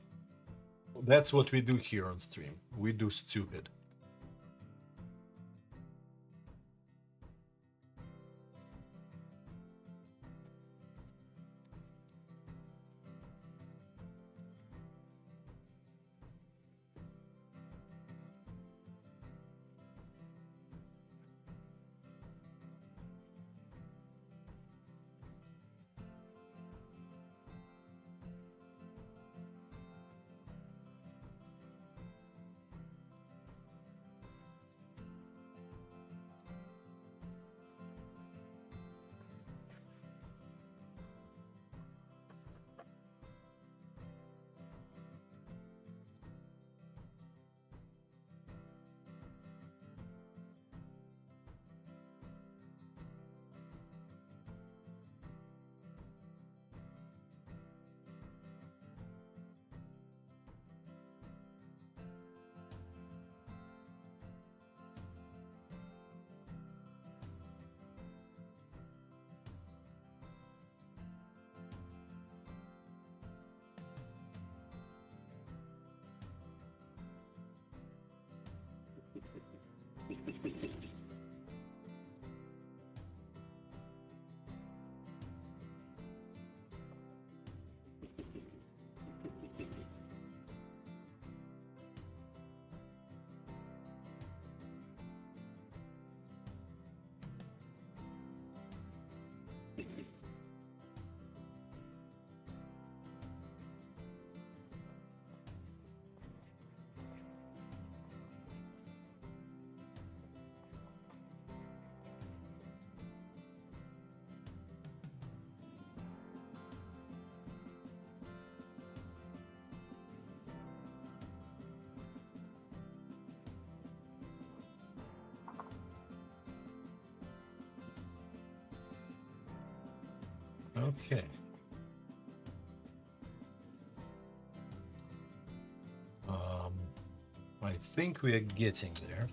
Speaker 1: That's what we do here on stream. We do stupid. Okay. I think we are getting there.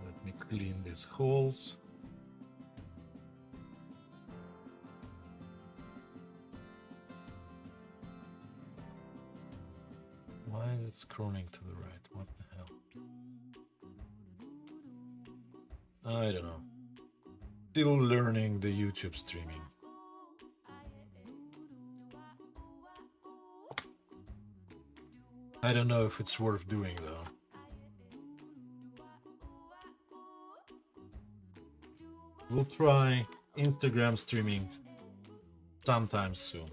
Speaker 1: Let me clean these holes. Why is it scrolling to the right? What the hell? I don't know. Still learning the YouTube streaming. I don't know if it's worth doing though. We'll try Instagram streaming sometime soon.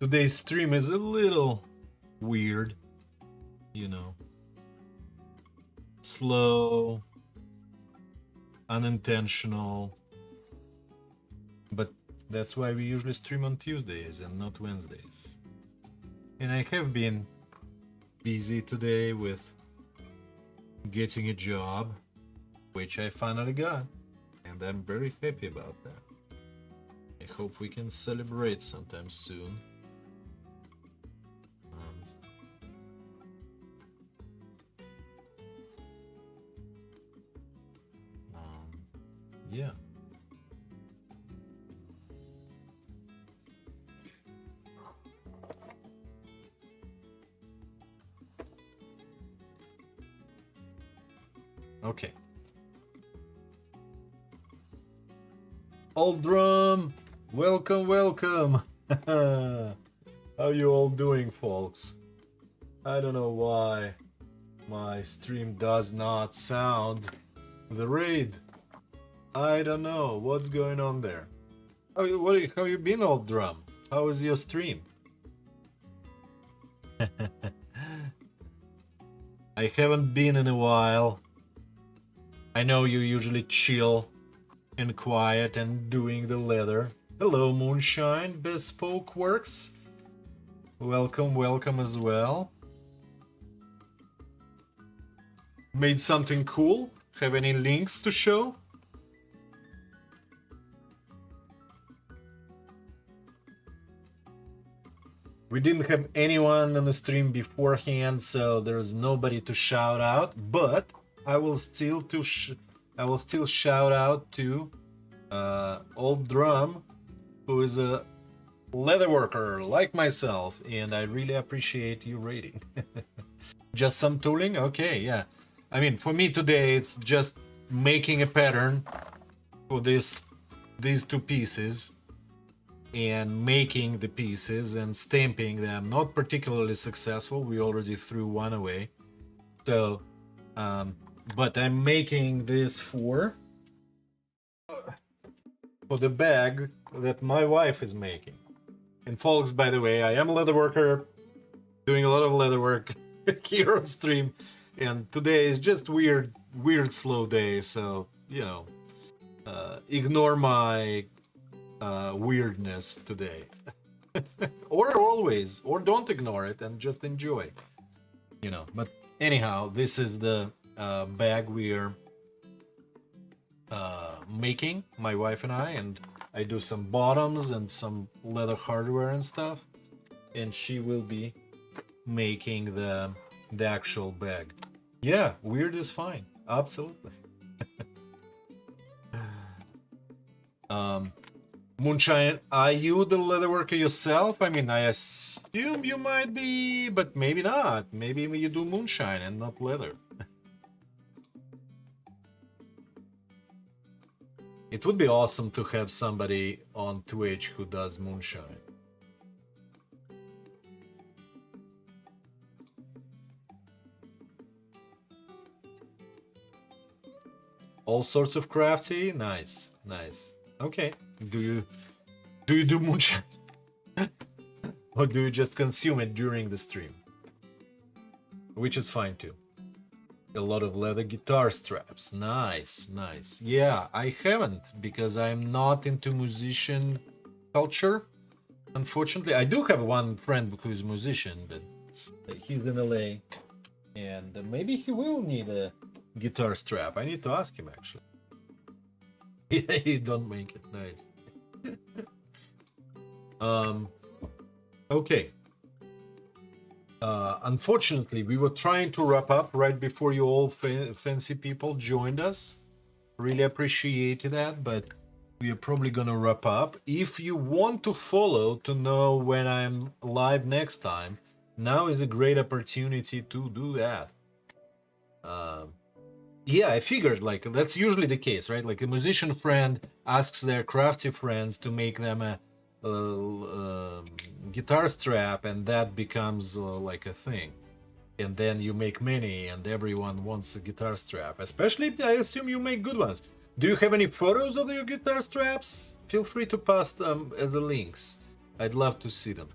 Speaker 1: Today's stream is a little weird, you know. Slow, unintentional. But that's why we usually stream on Tuesdays and not Wednesdays. And I have been busy today with getting a job, which I finally got. And I'm very happy about that. I hope we can celebrate sometime soon. Yeah. Okay. Old Drum, welcome, welcome. How you all doing, folks? I don't know why my stream does not sound the raid. I don't know what's going on there. How you been, Old Drum? How is your stream? I haven't been in a while. I know you usually chill and quiet and doing the leather. Hello, Moonshine, Bespoke Works. Welcome, welcome as well. Made something cool? Have any links to show? We didn't have anyone on the stream beforehand, so there's nobody to shout out. But I will still shout out to Old Drum, who is a leather worker like myself, and I really appreciate you rating. Just some tooling? Okay, yeah. I mean, for me today, it's just making a pattern for these two pieces and making the pieces and stamping them. Not particularly successful. We already threw one away. So, but I'm making this for the bag that my wife is making. And folks, by the way, I am a leather worker, doing a lot of leather work here on stream, and today is just weird slow day, so you know, ignore my weirdness today. Or always, or don't ignore it and just enjoy, you know. But anyhow, this is the bag we're making, my wife and and I do some bottoms and some leather hardware and stuff, and she will be making the actual bag. Yeah, weird is fine, absolutely. Moonshine, are you the leather worker yourself? I mean, I assume you might be, but maybe not. Maybe you do moonshine and not leather. It would be awesome to have somebody on Twitch who does moonshine. All sorts of crafty? Nice, nice. Okay. Do you do moonshine? Or do you just consume it during the stream? Which is fine too. A lot of leather guitar straps. Nice, nice. Yeah, I haven't, because I'm not into musician culture. Unfortunately, I do have one friend who's a musician, but he's in LA, and maybe he will need a guitar strap. I need to ask him, actually. Yeah, you don't make it. Nice. Okay. Unfortunately, we were trying to wrap up right before you all fancy people joined us. Really appreciate that, but we are probably gonna wrap up. If you want to follow to know when I'm live next time, now is a great opportunity to do that. Yeah, I figured, like, that's usually the case, right? Like, a musician friend asks their crafty friends to make them a guitar strap, and that becomes like a thing. And then you make many, and everyone wants a guitar strap. Especially, I assume you make good ones. Do you have any photos of your guitar straps? Feel free to pass them as the links. I'd love to see them.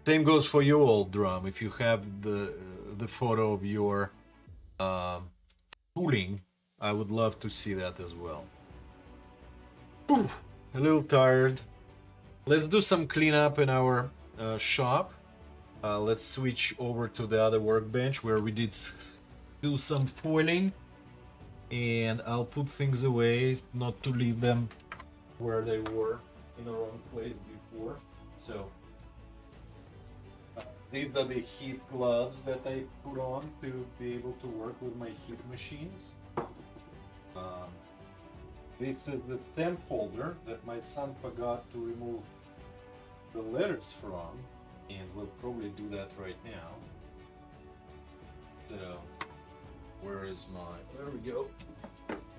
Speaker 1: Same goes for you, Old Drum. If you have the photo of your tooling, I would love to see that as well. Ooh, a little tired. Let's do some cleanup in our shop. Let's switch over to the other workbench where we did do some foiling, and I'll put things away, not to leave them where they were in the wrong place before. So these are the heat gloves that I put on to be able to work with my heat machines. This is the stamp holder that my son forgot to remove the letters from, and we'll probably do that right now. So, where is my? There we go.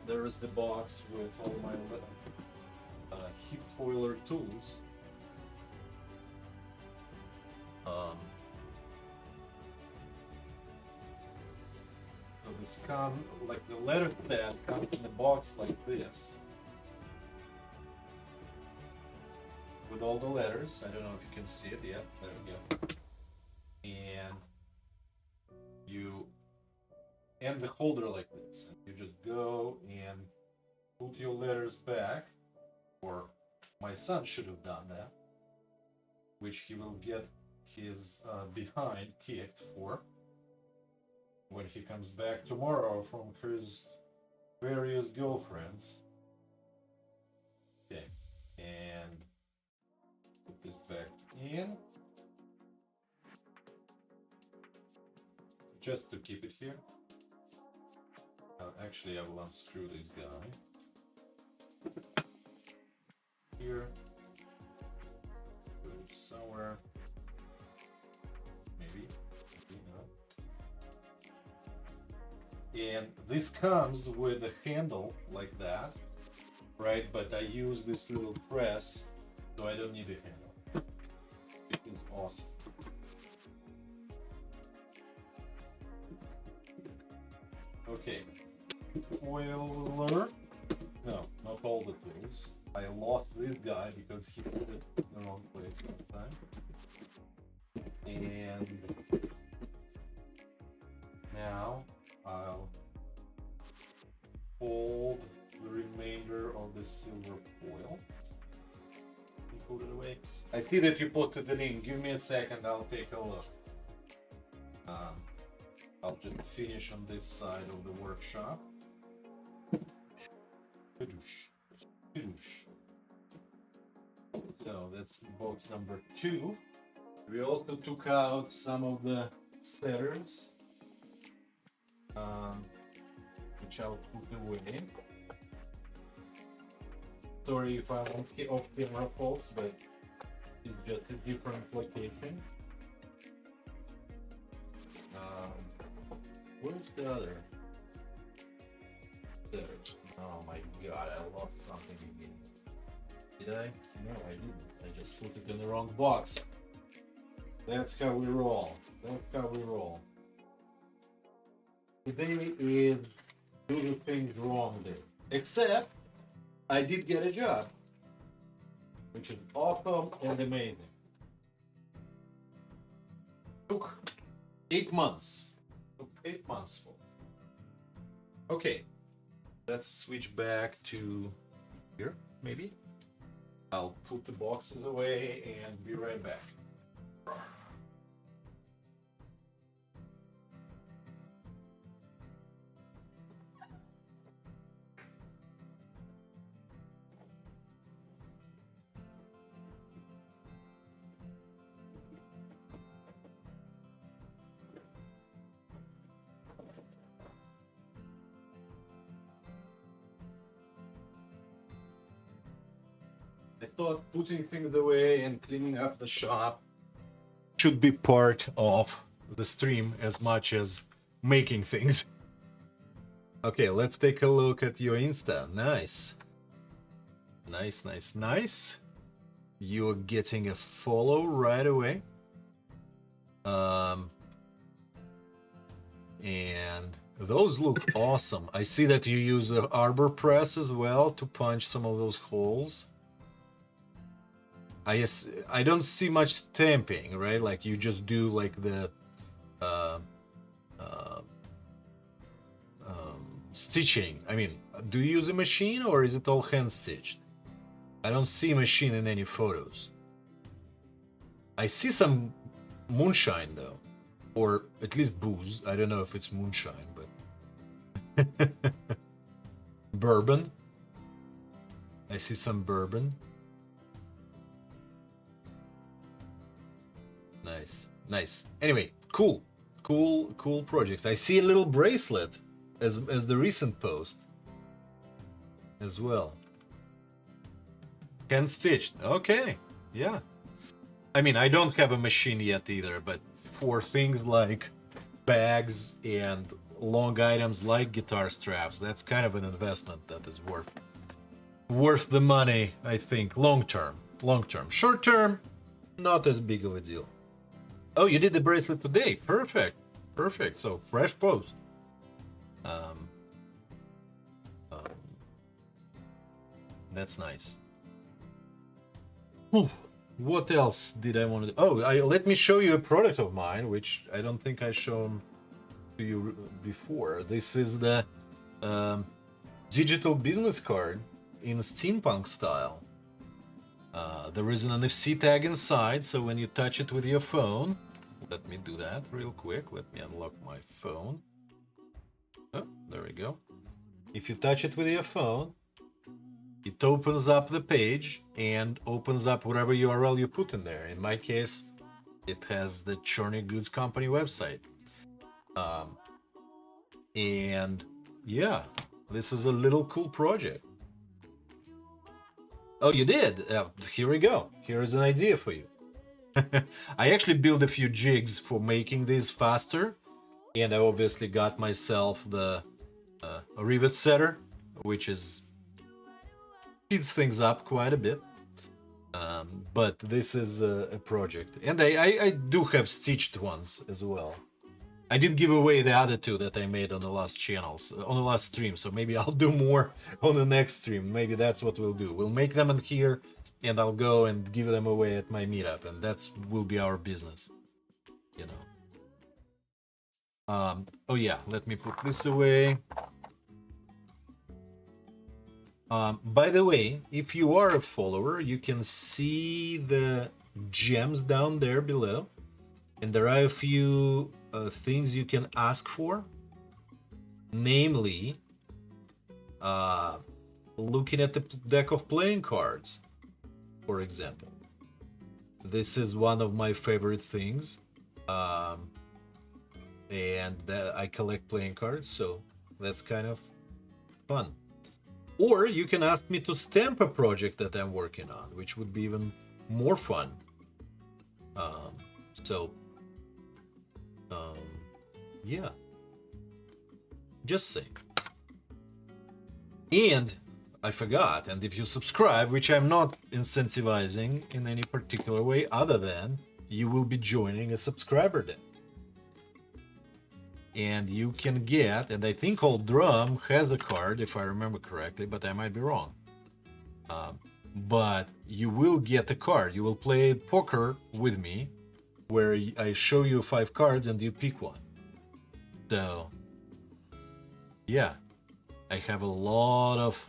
Speaker 1: There is the box with all my hip foiler tools. So this like the letter pad comes in a box like this, with all the letters. I don't know if you can see it. Yeah, there we go. And you end the holder like this. And you just go and put your letters back, or my son should have done that, which he will get his behind kicked for when he comes back tomorrow from his various girlfriends. Okay, and put this back in just to keep it here. Actually, I will unscrew this guy here. Go somewhere. Maybe not. And this comes with a handle like that, right? But I use this little press, so I don't need a handle. It is awesome. Okay. Foiler. No, not all the tools. I lost this guy because he put it in the wrong place last time. And now I'll fold the remainder of the silver foil and put it away. I see that you posted the link. Give me a second, I'll take a look. I'll just finish on this side of the workshop. So that's box number 2. We also took out some of the setters, which I'll put away. Sorry if I'm off camera, folks, but it's just a different location. Where's the other? There. Oh my god, I lost something again. Did I? No, I didn't. I just put it in the wrong box. That's how we roll. That's how we roll. Today is do the things wrong day. Except, I did get a job, which is awesome and amazing. Took 8 months. Took 8 months for. Okay, let's switch back to here, maybe. I'll put the boxes away and be right back. I thought putting things away and cleaning up the shop should be part of the stream as much as making things. Okay, let's take a look at your Insta. Nice. Nice, nice, nice. You're getting a follow right away. And those look awesome. I see that you use an arbor press as well to punch some of those holes. I don't see much stamping, right? Like you just do like the stitching. I mean, do you use a machine or is it all hand stitched? I don't see a machine in any photos. I see some moonshine though, or at least booze. I don't know if it's moonshine, but bourbon. I see some bourbon. Nice, nice. Anyway, cool project. I see a little bracelet as the recent post. as well. Hand stitched. Okay. Yeah. I mean, I don't have a machine yet either, but for things like bags and long items like guitar straps, that's kind of an investment that is worth the money, I think, long term. Short term, not as big of a deal. Oh, you did the bracelet today. Perfect. So fresh post. That's nice. Whew. What else did I want to do? Oh, let me show you a product of mine, which I don't think I've shown to you before. This is the digital business card in steampunk style. There is an NFC tag inside, so when you touch it with your phone, let me do that real quick. Let me unlock my phone. Oh, there we go. If you touch it with your phone, it opens up the page and opens up whatever URL you put in there. In my case, it has the Chorny Goods Company website. And yeah, this is a little cool project. Oh, you did? Here we go. Here is an idea for you. I actually built a few jigs for making these faster. And I obviously got myself the rivet setter, which speeds things up quite a bit. But this is a project. And I do have stitched ones as well. I did give away the other two that I made on the last on the last stream, so maybe I'll do more on the next stream. Maybe that's what we'll do. We'll make them in here, and I'll go and give them away at my meetup, and that will be our business, you know. Oh yeah, let me put this away. By the way, if you are a follower, you can see the gems down there below, and there are a few things you can ask for, namely looking at the deck of playing cards, for example. This is one of my favorite things, and I collect playing cards, so that's kind of fun. Or you can ask me to stamp a project that I'm working on, which would be even more fun. Yeah, just saying. And I forgot, and if you subscribe, which I'm not incentivizing in any particular way other than you will be joining a subscriber deck. And you can get, and I think Old Drum has a card, if I remember correctly, but I might be wrong. But you will get a card. You will play poker with me, where I show you 5 cards and you pick one. So, yeah, I have a lot of,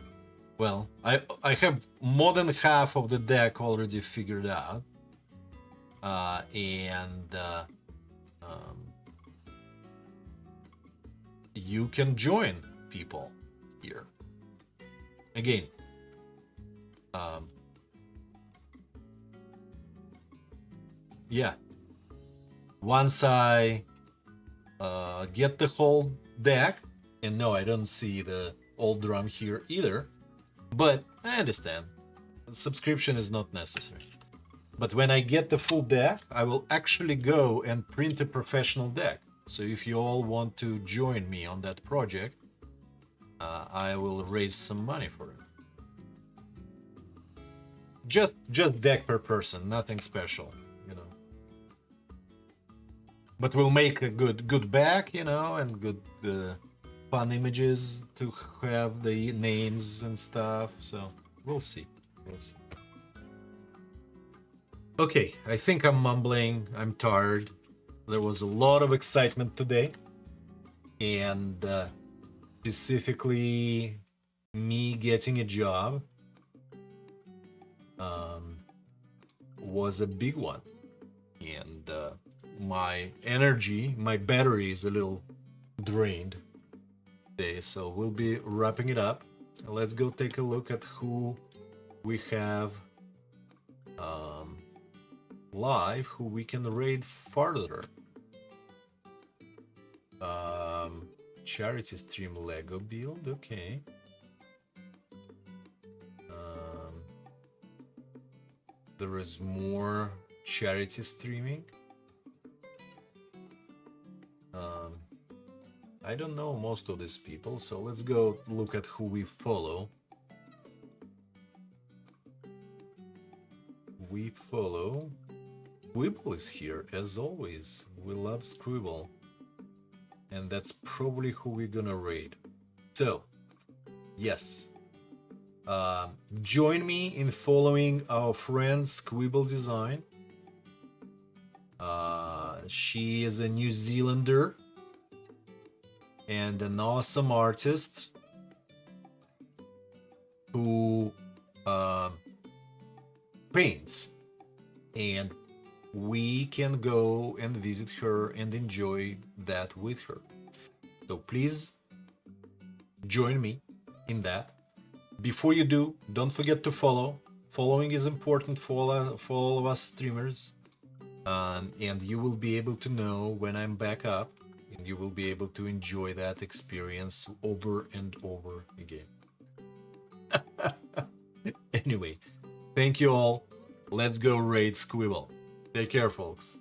Speaker 1: well, I have more than half of the deck already figured out. You can join people here. Again, yeah, once I get the whole deck, and no, I don't see the Old Drum here either, but I understand, subscription is not necessary. But when I get the full deck, I will actually go and print a professional deck. So if you all want to join me on that project, I will raise some money for it. Just deck per person, nothing special, you know. But we'll make a good back, you know, and good fun images to have the names and stuff. So we'll see. Okay, I think I'm mumbling. I'm tired. There was a lot of excitement today, and specifically me getting a job was a big one, and my energy, my battery is a little drained today, so we'll be wrapping it up. Let's go take a look at who we have live, who we can raid further. Charity stream Lego build, okay. there is more charity streaming. I don't know most of these people, so let's go look at who we follow. We follow... Squibble is here, as always. We love Squibble. And that's probably who we're gonna raid. So, yes. Join me in following our friend Squibble Design. She is a New Zealander and an awesome artist who paints, and we can go and visit her and enjoy that with her. So please join me in that. Before you do, don't forget to follow. Following is important for all of us streamers, and you will be able to know when I'm back up, and you will be able to enjoy that experience over and over again. Anyway, thank you all. Let's go raid Squibble. Take care, folks.